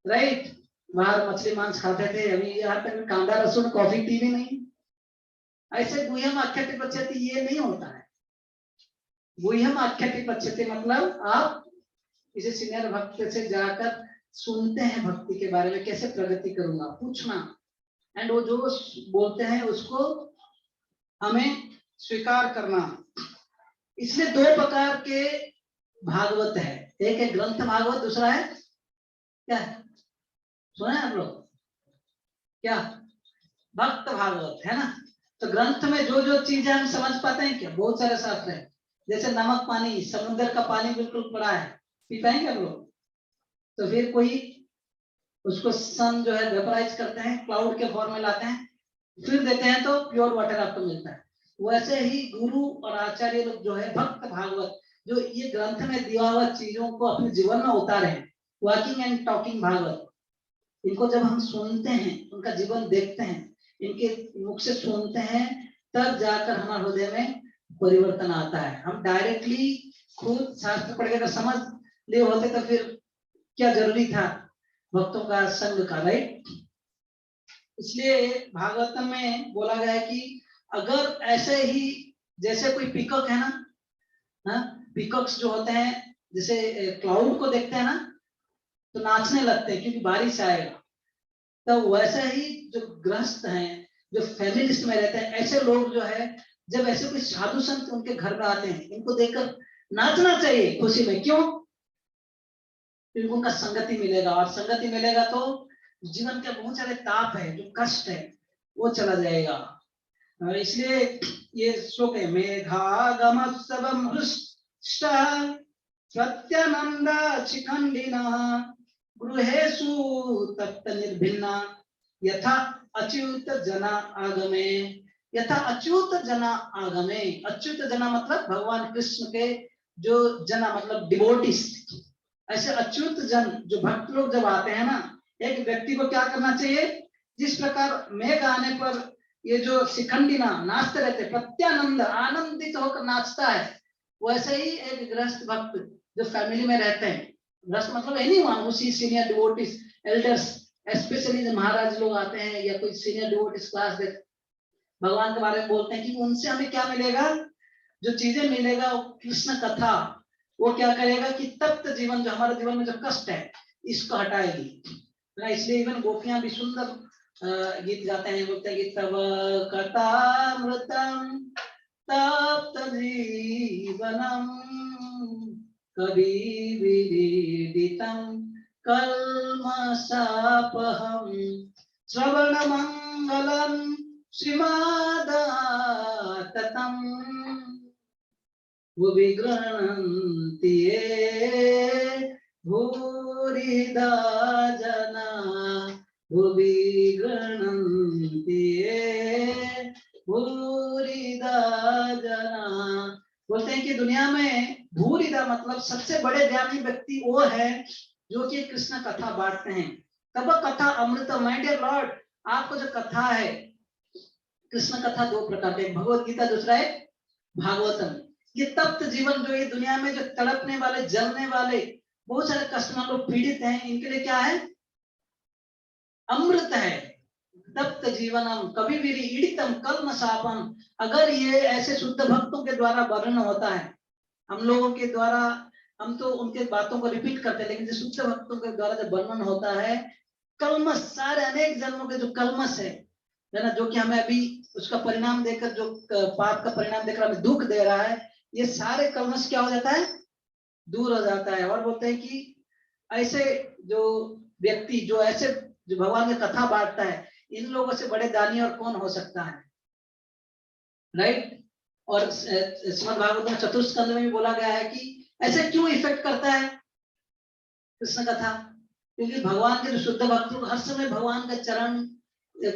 राइट, बाहर मछली मांस खाते थे, अभी यहाँ तक कांदा लहसुन कॉफी टी भी नहीं। ऐसे गुह्यम आख्याति पृच्छति ये नहीं होता है। गुह्यम आख्याति पृच्छति मतलब आप किसी सीनियर भक्त से जाकर सुनते हैं भक्ति के बारे में, कैसे प्रगति करूंगा, पूछना, एंड वो जो बोलते हैं उसको हमें स्वीकार करना। इसलिए 2 प्रकार के भागवत है, एक है ग्रंथ भागवत, दूसरा है क्या, सुना है आप लोग क्या, भक्त भागवत, है ना। तो ग्रंथ में जो जो चीजें हम समझ पाते हैं क्या, बहुत सारे शास्त्र है, जैसे नमक पानी, समुद्र का पानी बिल्कुल पड़ा है, पी पाएंगे आप लोग, तो फिर कोई उसको सन जो है वेपराइज करते हैं, क्लाउड के फॉर्म में लाते हैं, फिर देते हैं तो प्योर वाटर आपको मिलता है। वैसे ही गुरु और आचार्य लोग जो है भक्त भागवत, जो ये ग्रंथ में दिया हुआ चीजों को अपने जीवन में उतारे हैं, वॉकिंग एंड टॉकिंग भागवत, इनको जब हम सुनते हैं, उनका जीवन देखते हैं, इनके मुख से सुनते हैं, तब जाकर हमारे हृदय में परिवर्तन आता है। हम डायरेक्टली खुद शास्त्र पढ़ के समझ ले होते तो फिर क्या जरूरी था भक्तों का संग का, राइट। इसलिए भागवतम में बोला गया है कि अगर ऐसे ही जैसे कोई पिकॉक है ना, पिकॉक्स जो होते हैं जैसे क्लाउड को देखते हैं ना तो नाचने लगते हैं क्योंकि बारिश आएगा, तो वैसे ही जो ग्रस्त हैं, जो फैमिलिस्ट में रहते हैं, ऐसे लोग जो है जब ऐसे कोई साधु संत उनके घर में आते हैं, इनको देखकर नाचना चाहिए खुशी में। क्यों? क्योंकि उनका संगति मिलेगा, और संगति मिलेगा तो जीवन के बहुत सारे ताप है, जो कष्ट है, वो चला जाएगा। इसलिए ये श्लोक है, मेघागम सबम हृष्ट प्रत्यानंद चिखंडिना गृहेषु तप्त निर्भिन्ना यथा अच्युत जना आगमे, यथा अच्युत जना आगमे। अच्युत जना मतलब भगवान कृष्ण के जो जना मतलब डिवोटीज, ऐसे अच्युत जन जो भक्त लोग जब आते हैं ना, एक व्यक्ति को क्या करना चाहिए, जिस प्रकार मेघ आने पर ये जो शिखंडी ना नाचते रहते, प्रत्यानंद आनंदित होकर नाचता है, वैसे ही एक गृहस्थ भक्त जो फैमिली में रहते हैं, गृहस्थ मतलब anyone who seize senior devotees, elders, specially जो महाराज लोग आते हैं या कोई सीनियर डिवोटीज क्लास दे, भगवान के बारे में बोलते हैं कि उनसे हमें क्या मिलेगा, जो चीजें मिलेगा वो कृष्ण कथा, वो क्या करेगा कि तप्त जीवन, जो हमारे जीवन में जो कष्ट है इसको हटाएगी ना। इसलिए इवन गोपियां भी सुंदर गीत गाते हैं, बोलते हैं कि तव कथामृतम तप्त जीवनम कभी विदीदितम कल्मषापहम श्रवण मंगलम श्रीमदाततम भुवि गृह्णन्ति ये भूरिदा जना, भुवि गृह्णन्ति ये भूरिदा जना। बोलते हैं कि दुनिया में भूरिदा मतलब सबसे बड़े ज्ञानी व्यक्ति वो है जो कि कृष्ण कथा बांटते हैं। तब कथा अमृत, माय डियर लॉर्ड, आपको जो कथा है कृष्ण कथा दो प्रकार के, भगवत गीता, दूसरा है भागवतम। ये तप्त जीवन जो ये दुनिया में जो तड़पने वाले, जलने वाले बहुत सारे कस्टमर लोग पीड़ित हैं, इनके लिए क्या है, अमृत है। तप्त जीवनम कभी भी ईडितम कल्मषापम। अगर ये ऐसे शुद्ध भक्तों के द्वारा वर्णन होता है, हम लोगों के द्वारा, हम तो उनके बातों को रिपीट करते हैं, लेकिन जो शुद्ध भक्तों के द्वारा जब वर्णन होता है, कल्मश, सारे अनेक जन्मों के जो कल्मश है ना, जो कि हमें अभी उसका परिणाम देकर, जो पाप का परिणाम देकर हमें दुख दे रहा है, ये सारे कल्मश क्या हो जाता है, दूर हो जाता है। और बोलते हैं कि ऐसे जो व्यक्ति जो ऐसे जो भगवान की कथा बांटता है, इन लोगों से बड़े दानी और कौन हो सकता है, राइट। और श्रीमद् भागवत में चतुर्थ स्कंद में भी बोला गया है कि ऐसे क्यों इफेक्ट करता है कृष्ण कथा, क्योंकि भगवान के जो शुद्ध भक्त लोग हर समय भगवान के चरण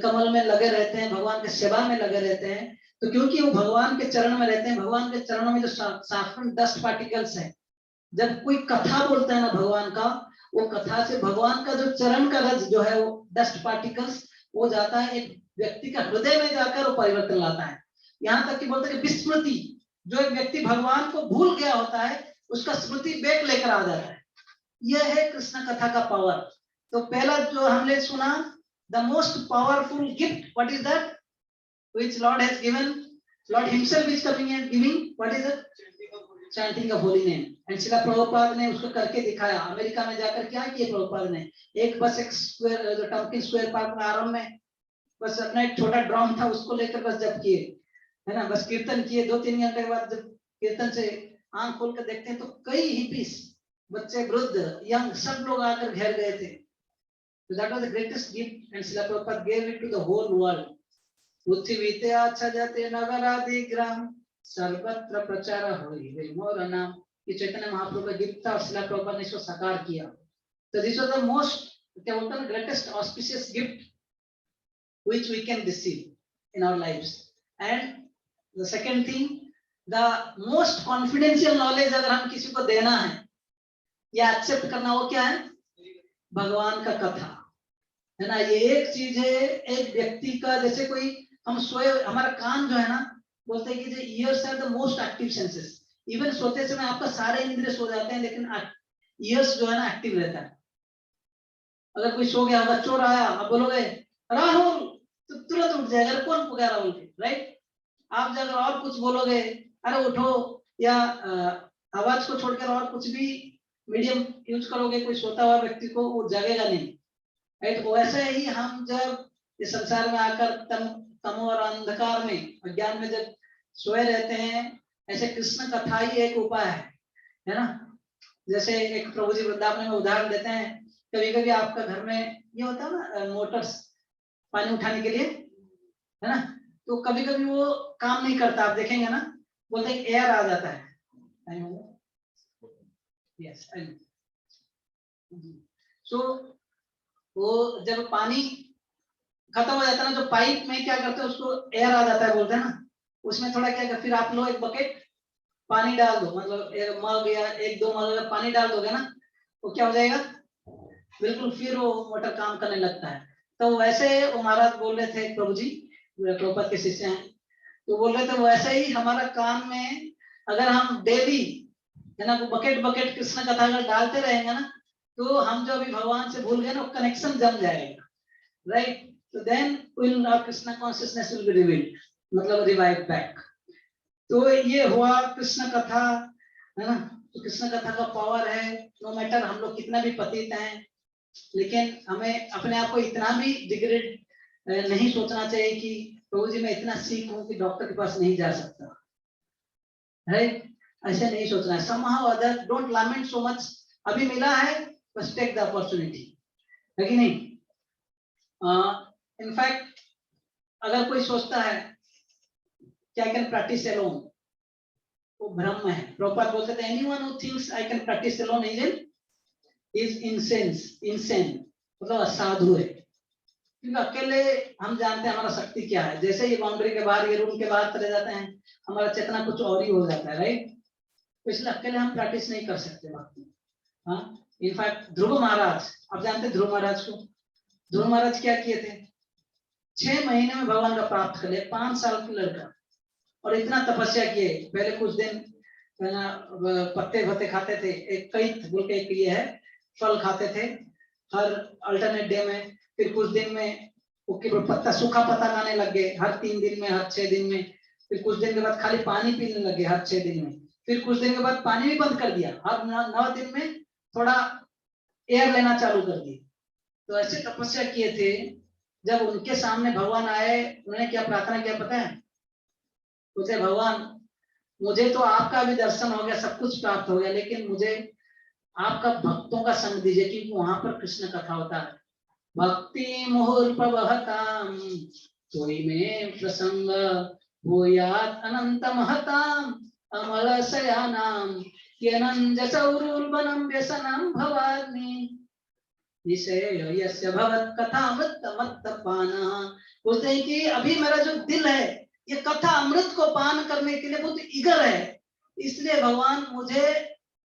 कमल में लगे रहते हैं, भगवान के सेवा में लगे रहते हैं। तो क्योंकि वो भगवान के चरण में रहते हैं, भगवान के चरणों में जो साफरन डस्ट पार्टिकल्स है, जब कोई कथा बोलता है ना भगवान का, वो कथा से भगवान का जो चरण का रज जो है, वो डस्ट पार्टिकल्स वो जाता है एक व्यक्ति का हृदय में जाकर वो परिवर्तन लाता है। यहाँ तक कि बोलते हैं कि विस्मृति, जो एक व्यक्ति भगवान को भूल गया होता है, उसका स्मृति बैक लेकर आ जाता है। यह है कृष्ण कथा का पावर। तो पहला जो हमने सुना, the most powerful gift, what is that, which Lord has given, Lord himself is coming and giving, what is it, chanting of holy name. And Srila Prabhupada ने उसको करके दिखाया। अमेरिका में जाकर क्या किया प्रभुपाद ने, एक बस एक स्क्वायर, जो टम्किन स्क्वायर पार्क में आरंभ में बस अपना एक छोटा ड्रम था, उसको लेकर बस जब किए, है ना, बस कीर्तन किए। 2-3 घंटे के बाद जब कीर्तन से आंख खोल कर देखते हैं तो कई हिपीस, बच्चे, वृद्ध, यंग, सब लोग आकर घेर गए थे। So that was the greatest gift, and Srila Prabhupada gave it to the whole world. पृथ्वीते आच्छादते नगरादि ग्राम सर्वत्र प्रचार होई मोर नाम। ये चैतन्य महाप्रभु का गिफ्ट था और श्रीला प्रभुपाद ने इसको साकार किया। तो दिस वाज द मोस्ट, क्या बोलते हैं, greatest auspicious gift which we can receive in our lives. And the second thing, the most confidential knowledge अगर हम किसी को देना है या एक्सेप्ट करना, वो क्या है, भगवान का कथा, है ना। ये एक चीज है, एक व्यक्ति का, जैसे कोई हम सोए, हमारा कान जो है ना, बोलते हैं कि ears are the most active senses. Even सोते समय आपका सारे इंद्रिय सो जाते हैं, लेकिन ईयर्स जो है ना एक्टिव रहता है। अगर कोई सो गया होगा, चोर आया, आप बोलोगे राहुल, तो तुरंत उठ जाएगा, कौन पुकारा बोल के, राइट। आप जाकर और कुछ बोलोगे, अरे उठो, या आवाज को छोड़कर और कुछ भी मीडियम यूज करोगे, कोई सोता हुआ व्यक्ति को वो जगेगा नहीं, राइट। वैसे ही हम जब इस संसार में आकर तमो और अंधकार में, अज्ञान में जब सोए रहते हैं, ऐसे कृष्ण कथा ही एक उपाय है ना। जैसे एक प्रभु जी वृंदावन में उदाहरण देते हैं, कभी कभी आपका घर में ये होता है ना, मोटर्स पानी उठाने के लिए, है ना, तो कभी कभी वो काम नहीं करता, आप देखेंगे ना, बोलते हैं एयर आ जाता है, यस, सो वो जब पानी खत्म हो जाता है ना, जो पाइप में क्या करते हैं, उसको एयर आ जाता है बोलते हैं ना, उसमें थोड़ा क्या, फिर आप लोग एक बकेट पानी डाल दो, मतलब एक मग या 1-2 मग पानी डाल दोगे ना, वो क्या हो जाएगा, बिल्कुल फिर वो मोटर काम करने लगता है। तो वैसे वो महाराज बोल रहे थे, प्रभु जी प्रभुपाद के शिष्य हैं, तो बोल रहे थे वैसे ही हमारा काम में अगर हम डेली है ना बकेट बकेट कृष्ण कथा अगर डालते रहेंगे ना, तो हम जो अभी भगवान से भूल गए ना, वो कनेक्शन जम जाएगा, राइट। तो then will our Krishna consciousness will be revealed, मतलब रिवाइव बैक। तो ये हुआ कृष्ण कथा, है ना। तो कृष्ण कथा का पावर है, नो मैटर हम लोग कितना भी पतित हैं, लेकिन हमें अपने आप को इतना भी डिग्रेड नहीं सोचना चाहिए कि प्रभु जी मैं इतना सीख हूं कि डॉक्टर के पास नहीं जा सकता, राइट। ऐसे नहीं सोचना है। somehow other don't lament so much, अभी मिला है बस टेक द अपॉर्चुनिटी, है कि नहीं। इनफैक्ट अगर कोई सोचता है कि आई कैन प्रैक्टिस अलोन, वो भ्रम है। प्रभुपाद बोलते थे anyone who thinks I can practice alone is insane, मतलब असाधु है। क्योंकि अकेले हम जानते हैं हमारा शक्ति क्या है, जैसे ये बाउंड्री के बाहर, ये रूम के बाहर चले जाते हैं, हमारा चेतना कुछ और ही हो जाता है, राइट। तो इसलिए अकेले हम प्रैक्टिस नहीं कर सकते भक्ति। हाँ, इनफैक्ट ध्रुव महाराज, आप जानते हैं ध्रुव महाराज को। ध्रुव महाराज क्या किए थे, 6 महीने में भगवान का प्राप्त कर लिया, 5 साल की लड़का, और इतना तपस्या किए। पहले कुछ दिन पत्ते भत्ते खाते थे, एक कई बोल के एक ये है फल खाते थे हर अल्टरनेट डे में। फिर कुछ दिन में पत्ता सूखा पत्ता खाने लग गए हर 3 दिन में, हर 6 दिन में। फिर कुछ दिन के बाद खाली पानी पीने लगे हर 6 दिन में। फिर कुछ दिन के बाद पानी भी बंद कर दिया, हर 9 दिन में थोड़ा एयर लेना चालू कर दिया। तो ऐसे तपस्या किए थे। जब उनके सामने भगवान आए, उन्होंने क्या प्रार्थना किया पता है, बोलते भगवान मुझे तो आपका भी दर्शन हो गया, सब कुछ प्राप्त हो गया, लेकिन मुझे आपका भक्तों का संग दीजिए, क्योंकि वहां पर कृष्ण कथा होता है। भक्ति मुहुर प्रवहताम तोई में प्रसंग भूयात अनंत महताम अमल शयानाम यनंजसौरुल्बनम व्यसनम भवाग्नि विषय यस्य भवत कथामृत पाना। बोलते हैं कि अभी मेरा जो दिल है ये कथा अमृत को पान करने के लिए बहुत ईगर है, इसलिए भगवान मुझे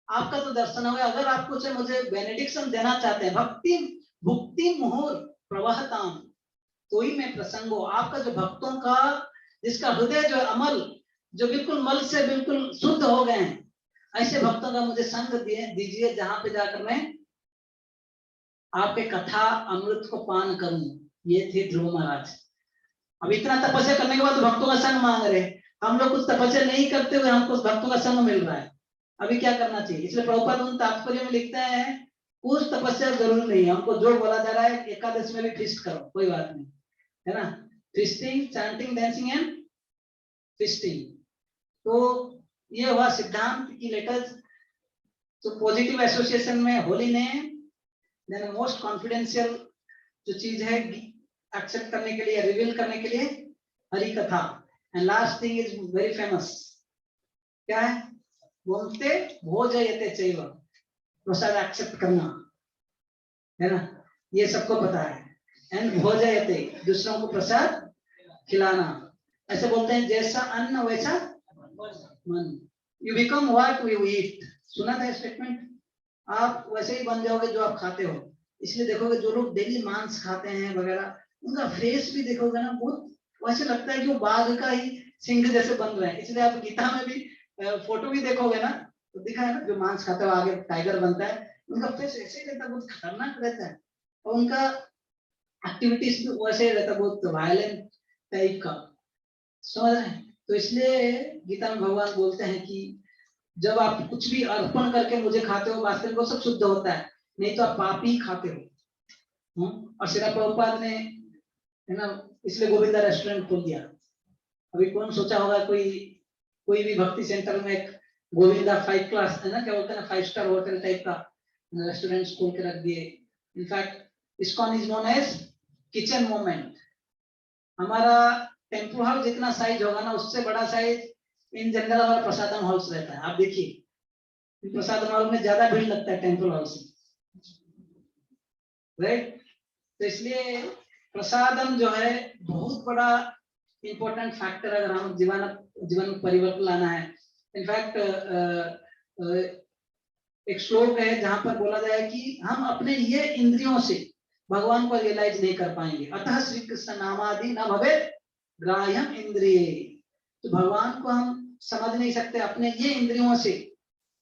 आपका तो दर्शन हो गया। अगर आप कुछ मुझे बेनेडिक्शन देना चाहते हैं, भक्ति भुक्ति मुहुर प्रवहताम तो ही मैं प्रसंग हो, आपका जो भक्तों का जिसका हृदय जो अमल, जो बिल्कुल मल से बिल्कुल शुद्ध हो गए हैं, ऐसे भक्तों का मुझे संग दीजिए, जहां पे जाकर मैं आपके कथा अमृत को पान करूं। ये थे ध्रुव महाराज। अब इतना तपस्या करने के बाद भक्तों का संग मांग रहे, हम लोग कुछ तपस्या नहीं करते हुए हमको भक्तों का संग मिल रहा है, अभी क्या करना चाहिए। इसलिए प्रभुपाद उन तात्पर्य में लिखते हैं कुछ तपस्या जरूर नहीं, हमको जो बोला जा रहा है एकादश में भी फिस्ट करो, कोई बात नहीं, है ना। Fisting, chanting, dancing and fisting. तो ये हुआ सिद्धांत की लेटर्स। तो पॉजिटिव एसोसिएशन में holy name, then most confidential जो चीज है एक्सेप्ट करने के लिए, रिवील करने के लिए हरि कथा, and last thing is very famous, क्या है, बोलते भोजयते चैव, प्रसाद एक्सेप्ट करना, है ना, ये सबको पता है। एंड भोजयते, दूसरों को प्रसाद खिलाना। ऐसे बोलते हैं जैसा अन्न वैसा मन, you become what you eat. सुना था स्टेटमेंट, आप वैसे ही बन जाओगे जो आप खाते हो। इसलिए देखोगे जो लोग डेली मांस खाते हैं वगैरह, उनका फेस भी देखोगे ना, बहुत वैसे लगता है कि वो बाघ का ही सिंह जैसे बन रहे हैं। इसलिए आप गीता में भी फोटो भी देखोगे ना, तो दिखा है ना, जो मांस खाता है आगे टाइगर बनता है, उनका फेस ऐसे ही रहता है, बहुत खतरनाक रहता है, और उनका एक्टिविटीज भी वैसे ही रहता है, बहुत वायलेंट टाइप का, समझ रहे हैं। तो इसलिए गीता में भगवान बोलते हैं कि जब आप कुछ भी अर्पण करके मुझे खाते हो, वास्तविक वो सब शुद्ध होता है, नहीं तो आप पाप ही खाते हो। और श्रीला प्रभुपाद ने, है ना, इसलिए गोविंदा रेस्टोरेंट खोल दिया। अभी कौन सोचा होगा कोई भी भक्ति सेंटर में एक गोविंदा 5 क्लास, है ना, क्या बोलते हैं ना, 5 स्टार होटल टाइप का रेस्टोरेंट खोल के रख दिए। In fact ISKCON is known as kitchen moment. हमारा टेम्पल हॉल जितना साइज होगा ना, उससे बड़ा साइज इन जनरल हमारा प्रसादम हॉल्स रहता है। आप देखिए प्रसादम हॉल में ज्यादा भीड़ लगता है टेम्पल हॉल से, राइट। तो इसलिए प्रसादम जो है बहुत बड़ा इंपॉर्टेंट फैक्टर, अगर हम जीवन में परिवर्तन लाना है। इनफैक्ट एक श्लोक है जहां पर बोला गया है कि हम अपने ये इंद्रियों से भगवान को रियलाइज नहीं कर पाएंगे। अतः श्री कृष्ण नामादि न भवे ग्राह्यम इंद्रिय। तो भगवान को हम समझ नहीं सकते अपने ये इंद्रियों से,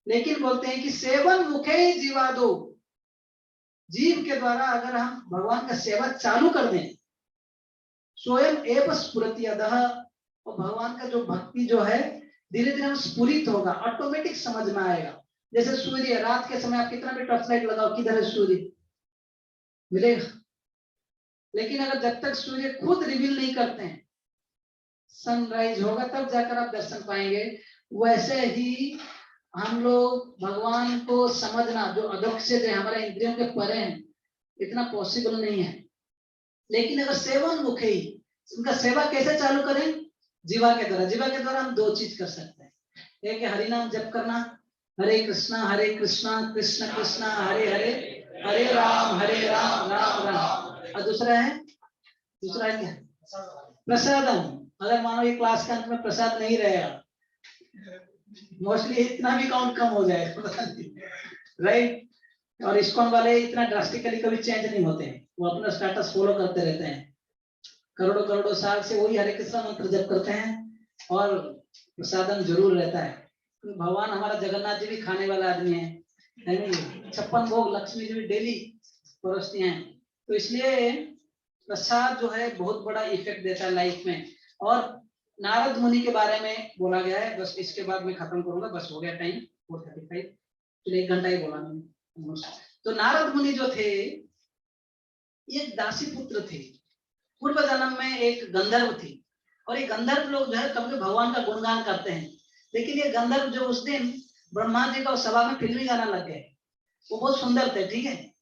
लेकिन बोलते हैं कि सेवन मुखे जीवादो, जीव के द्वारा अगर हम भगवान का सेवा चालू कर दें, स्वयं एव स्फुरति अधः, और भगवान का जो भक्ति जो है धीरे धीरे स्फुरित होगा, ऑटोमेटिक समझ में आएगा। जैसे सूर्य, रात के समय आप कितना भी टॉर्च लाइट लगाओ, किधर है सूर्य, मिलेगा। लेकिन अगर जब तक सूर्य खुद रिवील नहीं करते हैं, सनराइज होगा तब जाकर आप दर्शन पाएंगे। वैसे ही हम लोग भगवान को समझना जो अधोक्षज है, हमारे इंद्रियों के परे हैं, इतना पॉसिबल नहीं है। लेकिन अगर सेवन मुखे ही, उनका सेवा कैसे चालू करें? जीवा के द्वारा। जीवा के द्वारा हम दो चीज कर सकते हैं, एक है हरि नाम जप करना, हरे कृष्णा कृष्ण कृष्ण हरे हरे, हरे राम राम राम। और दूसरा है क्या? प्रसादम। अगर मानो ये क्लास के अंत में प्रसाद नहीं रहेगा, मोस्टली इतना भी काउंट कम हो जाएगा, राइट। और इस्कॉन वाले इतना ड्रास्टिकली कभी चेंज नहीं होते हैं, वो अपना स्टेटस फॉलो करते रहते हैं, करोड़ों करोड़ों साल से वही हरे कृष्ण मंत्र जप करते हैं, और प्रसादम जरूर रहता है। तो भगवान हमारा जगन्नाथ जी भी खाने वाला आदमी है नहीं? 56 भोग लक्ष्मी जी भी डेली परोसती हैं। तो इसलिए प्रसाद जो है बहुत बड़ा इफेक्ट देता है लाइफ में। और नारद मुनि के बारे में बोला गया है, बस इसके बाद मैं खत्म करूंगा, बस हो गया टाइम 4:35, चलिए 1 घंटा ही बोला मैंने। तो नारद मुनि जो थे ये दासी पुत्र थे, पूर्व जन्म में एक गंधर्व थी, और ये गंधर्व लोग जो है कभी भगवान का गुणगान करते हैं। लेकिन ये गंधर्व जो उस दिन ब्रह्मा जी का सभा में फिल्मी गाना लग गए, वो बहुत सुंदर थे, ठीक है,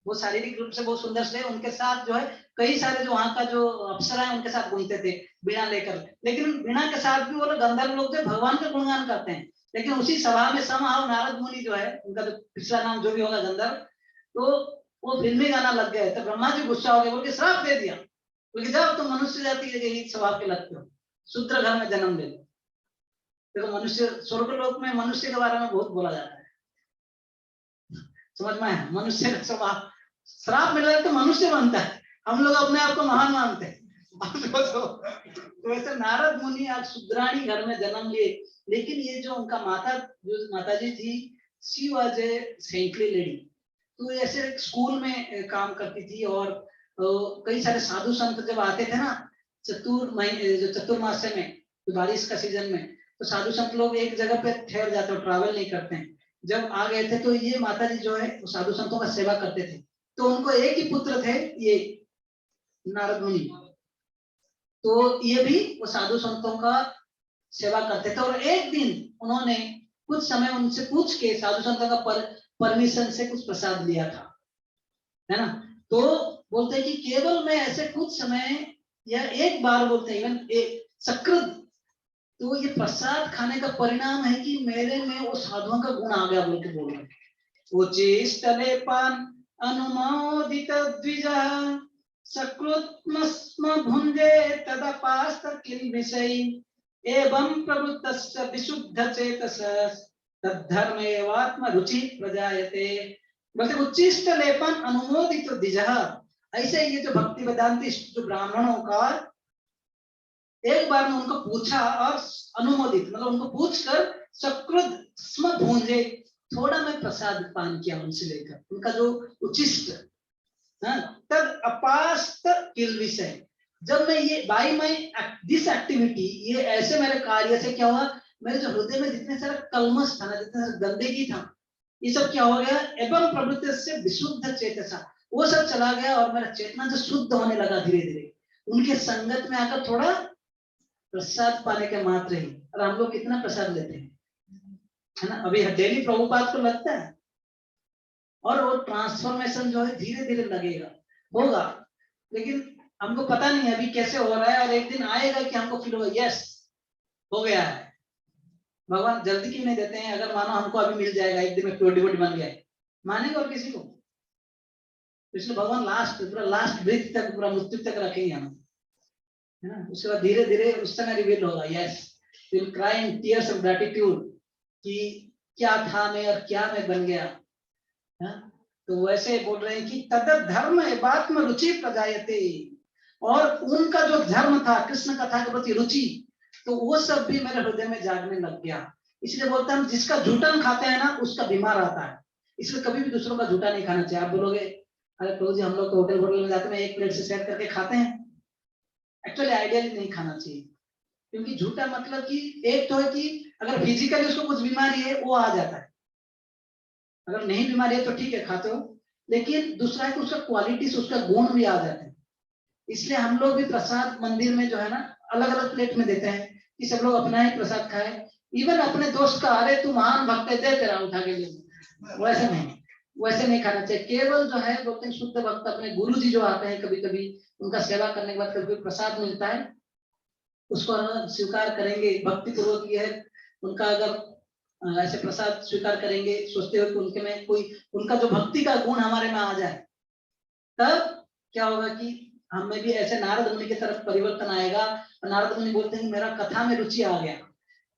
वो शारीरिक रूप से बहुत सुंदर थे। उनके साथ जो है कई सारे जो वहां का जो अप्सरा है उनके साथ घूमते थे बीणा लेकर, लेकिन बीणा के साथ भी वो लोग गंधर्व लोग थे, भगवान का गुणगान करते हैं। लेकिन उसी सभा में समहाव नारद मुनि जो है, उनका जो पिछला नाम जो भी होगा गंधर्व, तो वो फिल्मी गाना लग गए। तो ब्रह्मा जी गुस्सा हो गए, बोल के श्राप दे दिया, बोले जाओ तुम मनुष्य जाति के स्वभाव के लगते हो, शूद्र घर में जन्म ले लो। देखो मनुष्य, स्वर्ग लोक में मनुष्य के बारे में बहुत बोला जाता है, समझ में है? मनुष्य का स्वभाव, श्राप मिल रहा है तो मनुष्य बनता है, हम लोग अपने आप को महान मानते हैं। तो ऐसे नारद मुनि आज शूद्राणी घर में जन्म लिए, लेकिन ये जो उनका माता जी थी, she was a saintly lady. तो ऐसे एक स्कूल में काम करती थी, और कई सारे साधु संत जब आते थे ना चतुर्मास्य में, तो बारिश का सीजन में, तो साधु संत लोग एक जगह पे ठहर जाते, ट्रैवल नहीं करते हैं। जब आ गए थे तो ये माता जी जो है वो साधु संतों का सेवा करते थे। तो उनको एक ही पुत्र थे, ये नारद मुनि, तो ये भी वो साधु संतों का सेवा करते थे। और एक दिन उन्होंने कुछ समय उनसे पूछ के साधु संतों का परमिशन से कुछ प्रसाद लिया था, है ना। तो बोलते हैं कि केवल मैं ऐसे कुछ समय या एक बार, बोलते हैं इवन एक सकृत, तो ये प्रसाद खाने का परिणाम है कि मेरे में वो साधुओं का गुण आ गया, बोल के बोल रहे। उचिष्टलेपान अनुमोदित द्विजः सकृत्मस्म भुंजे तदपास्त किल्बिषै एवं प्रवृत्तस्य विशुद्ध चेतसः तद्धर्मेवात्म रुचि प्रजायते। बोलते उच्चिष्ट लेपन अनुमोदित द्विजः, ऐसे ये जो भक्ति वेदांती जो ब्राह्मणों का, एक बार में उनको पूछा और अनुमोदित मतलब उनको पूछकर सकृत स्म भूंजे, थोड़ा मैं प्रसाद पान किया उनसे लेकर, उनका जो उचिष्ट तब अपास्त किल विषय, जब मैं ये बाई माई दिस एक्टिविटी, ये ऐसे मेरे कार्य से क्या हुआ, मेरे जो हृदय में जितने सारा कलमश था ना, जितने सारा गंदगी था, ये सब क्या हो गया, एवं प्रवृत्ति से विशुद्ध चेतसा, वो सब चला गया और मेरा चेतना जो शुद्ध होने लगा धीरे धीरे, उनके संगत में आकर थोड़ा प्रसाद पाने के मात्र ही। और हम लोग कितना प्रसाद लेते हैं, है ना, अभी डेली प्रभुपाद को लगता है, और वो ट्रांसफॉर्मेशन जो है धीरे धीरे लगेगा, होगा, लेकिन हमको पता नहीं अभी कैसे हो रहा है, और एक दिन आएगा कि हमको फील होगा यस हो गया है। भगवान जल्दी क्यों नहीं देते हैं? अगर मानो हमको अभी मिल जाएगा, एक दिन में प्योर डिवोटी बन गया, मानेंगे और किसी को? इसलिए भगवान पूरा लास्ट ब्रीथ तक, पूरा मृत्यु तक रखेंगे हम, है ना। उसके बाद धीरे धीरे उस समय रिवील होगा, yes will cry in tears of gratitude कि क्या था मैं और क्या मैं बन गया। हाँ? तो वैसे बोल रहे हैं कि तदत धर्म एवात्म रुचि प्रजायते, और उनका जो धर्म था कृष्ण कथा के प्रति रुचि, तो वो सब भी मेरे हृदय में जागने लग गया। इसलिए बोलते हैं जिसका झूठन खाते हैं ना उसका बीमार आता है, इसलिए कभी भी दूसरों का झूठा नहीं खाना चाहिए। आप बोलोगे अरे प्रभु जी हम लोग तो होटल में जाते हैं एक प्लेट से शेयर करके खाते हैं, एक्चुअली आइडियली नहीं खाना चाहिए। क्योंकि झूठा मतलब कि एक तो है कि अगर फिजिकली उसको कुछ बीमारी है वो आ जाता है, अगर नहीं बीमारी है तो ठीक है खाते हो, लेकिन दूसरा है कि उसका क्वालिटी से उसका गुण भी आ जाते हैं। इसलिए हम लोग भी प्रसाद मंदिर में जो है ना अलग अलग प्लेट में देते हैं कि सब लोग अपना ही प्रसाद खाए। इवन अपने दोस्त का अरे तू महान भक्त है दे तेरा उठा के ले, वैसे नहीं खाना चाहिए। केवल जो है बोलते हैं शुद्ध भक्त अपने गुरु जी जो आते हैं कभी कभी उनका सेवा करने के बाद कभी प्रसाद मिलता है उसको स्वीकार करेंगे भक्ति पूर्वक, ये है उनका अगर ऐसे प्रसाद स्वीकार करेंगे सोचते हो कि उनके में कोई उनका जो भक्ति का गुण हमारे में आ जाए, तब क्या होगा कि हमें भी ऐसे नारद मुनि की तरफ परिवर्तन आएगा। और नारद मुनि बोलते हैं कि मेरा कथा में रुचि आ गया।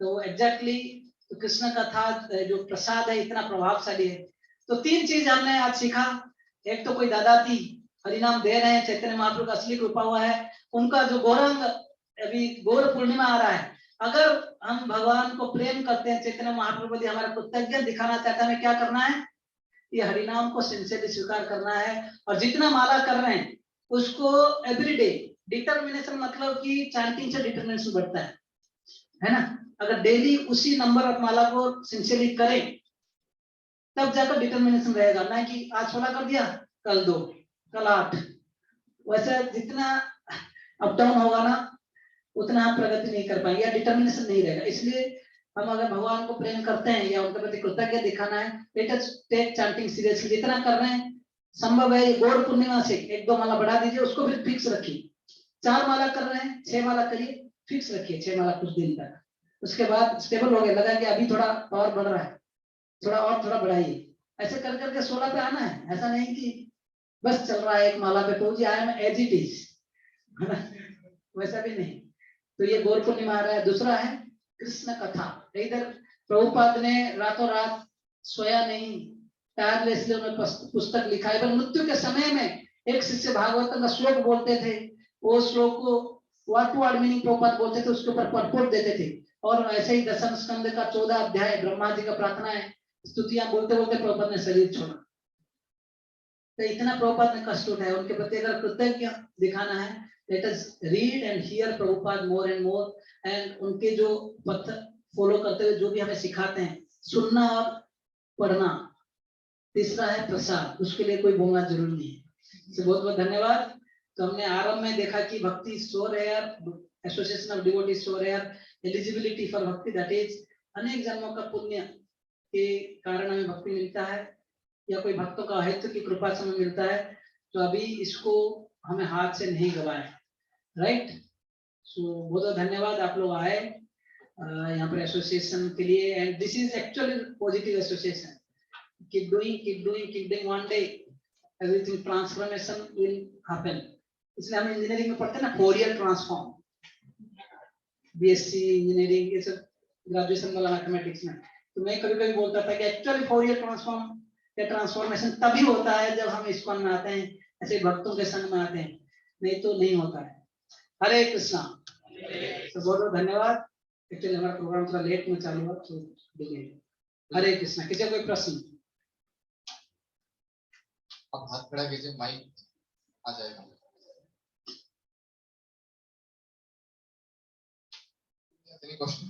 तो एग्जैक्टली तो कृष्ण कथा जो प्रसाद है इतना प्रभावशाली है। तो 3 चीज हमने आज सीखा। एक तो कोई दादा थी हरिनाम दे रहे हैं, चैतन्य महाप्रभु का असली कृपा हुआ है, उनका जो गौरंग अभी गौर पूर्णिमा आ रहा है, अगर हम भगवान को प्रेम करते हैं चैतन्य महाप्रभु यदि हमारा कृतज्ञ दिखाना चाहते हैं हमें क्या करना है, ये हरिनाम को सिंसियरली स्वीकार करना है। और जितना माला कर रहे हैं उसको एवरीडे डिटर्मिनेशन, मतलब कि चैंटिंग से डिटर्मिनेशन बढ़ता है ना। अगर डेली उसी नंबर ऑफ माला को सिंसियरली करें तब जाकर डिटर्मिनेशन रहेगा, ना कि आज 16 कर दिया कल 2 कल 8, वैसे जितना अप डाउन होगा ना उतना आप प्रगति नहीं कर पाएंगे या डिटर्मिनेशन नहीं रहेगा। इसलिए हम अगर भगवान को प्रेम करते हैं या उनके प्रति कृतज्ञता दिखाना है, let us take chanting seriously. जितना कर रहे हैं संभव है गौर पूर्णिमा से 1-2 माला बढ़ा दीजिए, उसको फिर फिक्स रखिए। 4 माला कर रहे हैं 6 माला करिए, फिक्स रखिए 6 माला कुछ दिन तक, उसके बाद स्टेबल हो गया, लगा कि अभी थोड़ा पावर बढ़ रहा है थोड़ा और थोड़ा बढ़ाइए। ऐसे कर करके 16 पे आना है, ऐसा नहीं कि बस चल रहा है एक माला पे तो जी I am as it is, है ना, वैसा भी नहीं। तो ये गौर पूर्णिमा आ रहा है। दूसरा है कृष्ण कथा। इधर प्रभुपाद ने रातों रात सोया नहीं, टायरलेसली उन्होंने पुस्तक लिखा है। पर मृत्यु के समय में एक शिष्य भागवत का श्लोक बोलते थे, वो श्लोक को word to word meaning Prabhupada बोलते थे, उसके ऊपर परपोर्ट देते थे। और ऐसे ही 10वें स्कंद का 14 अध्याय ब्रह्मा जी का प्रार्थना है स्तुतियां बोलते बोलते प्रभुपाद ने शरीर छोड़ा। तो इतना प्रभुपाद ने कष्ट उठाया, उनके प्रति अगर कृतज्ञ दिखाना है let us read and hear Prabhupada more and more, and उनके जो पथ फॉलो करते हुए जो भी हमें सिखाते हैं सुनना और पढ़ना। तीसरा है प्रसाद, उसके लिए कोई बोलना जरूरी नहीं है। तो बहुत बहुत धन्यवाद। तो हमने आरंभ में देखा कि bhakti so rare, association of devotee so rare, eligibility for bhakti that is अनेक जन्मों का पुण्य के कारण हमें भक्ति मिलता है या कोई भक्तों का अहित की कृपा से हमें मिलता है। तो अभी इसको हमें हाथ से नहीं गवाए, राइट। सो बहुत धन्यवाद आप लोग आए यहाँ पर एसोसिएशन के लिए, and this is actually positive association. keep doing, one day everything transformation will happen। इसलिए हम इंजीनियरिंग में पढ़ते हैं ना फोरियर ट्रांसफॉर्म, बीएससी इंजीनियरिंग ये सब ग्रेजुएशन वाला मैथमेटिक्स में। तो मैं कभी कभी बोलता था कि एक्चुअली फोरियर ट्रांसफॉर्म या ट्रांसफॉर्मेशन तभी होता है जब हम इस्कॉन में आते हैं, ऐसे भक्तों के संग में आते हैं, नहीं तो नहीं होता है। हरे कृष्णा। तो बहुत बहुत धन्यवाद। एक्चुअली हमारा प्रोग्राम थोड़ा लेट में चालू हुआ तो हरे कृष्णा। किसी कोई प्रश्न? आप हाथ खड़ा कीजिए, माइक आ जाएगा। Any question?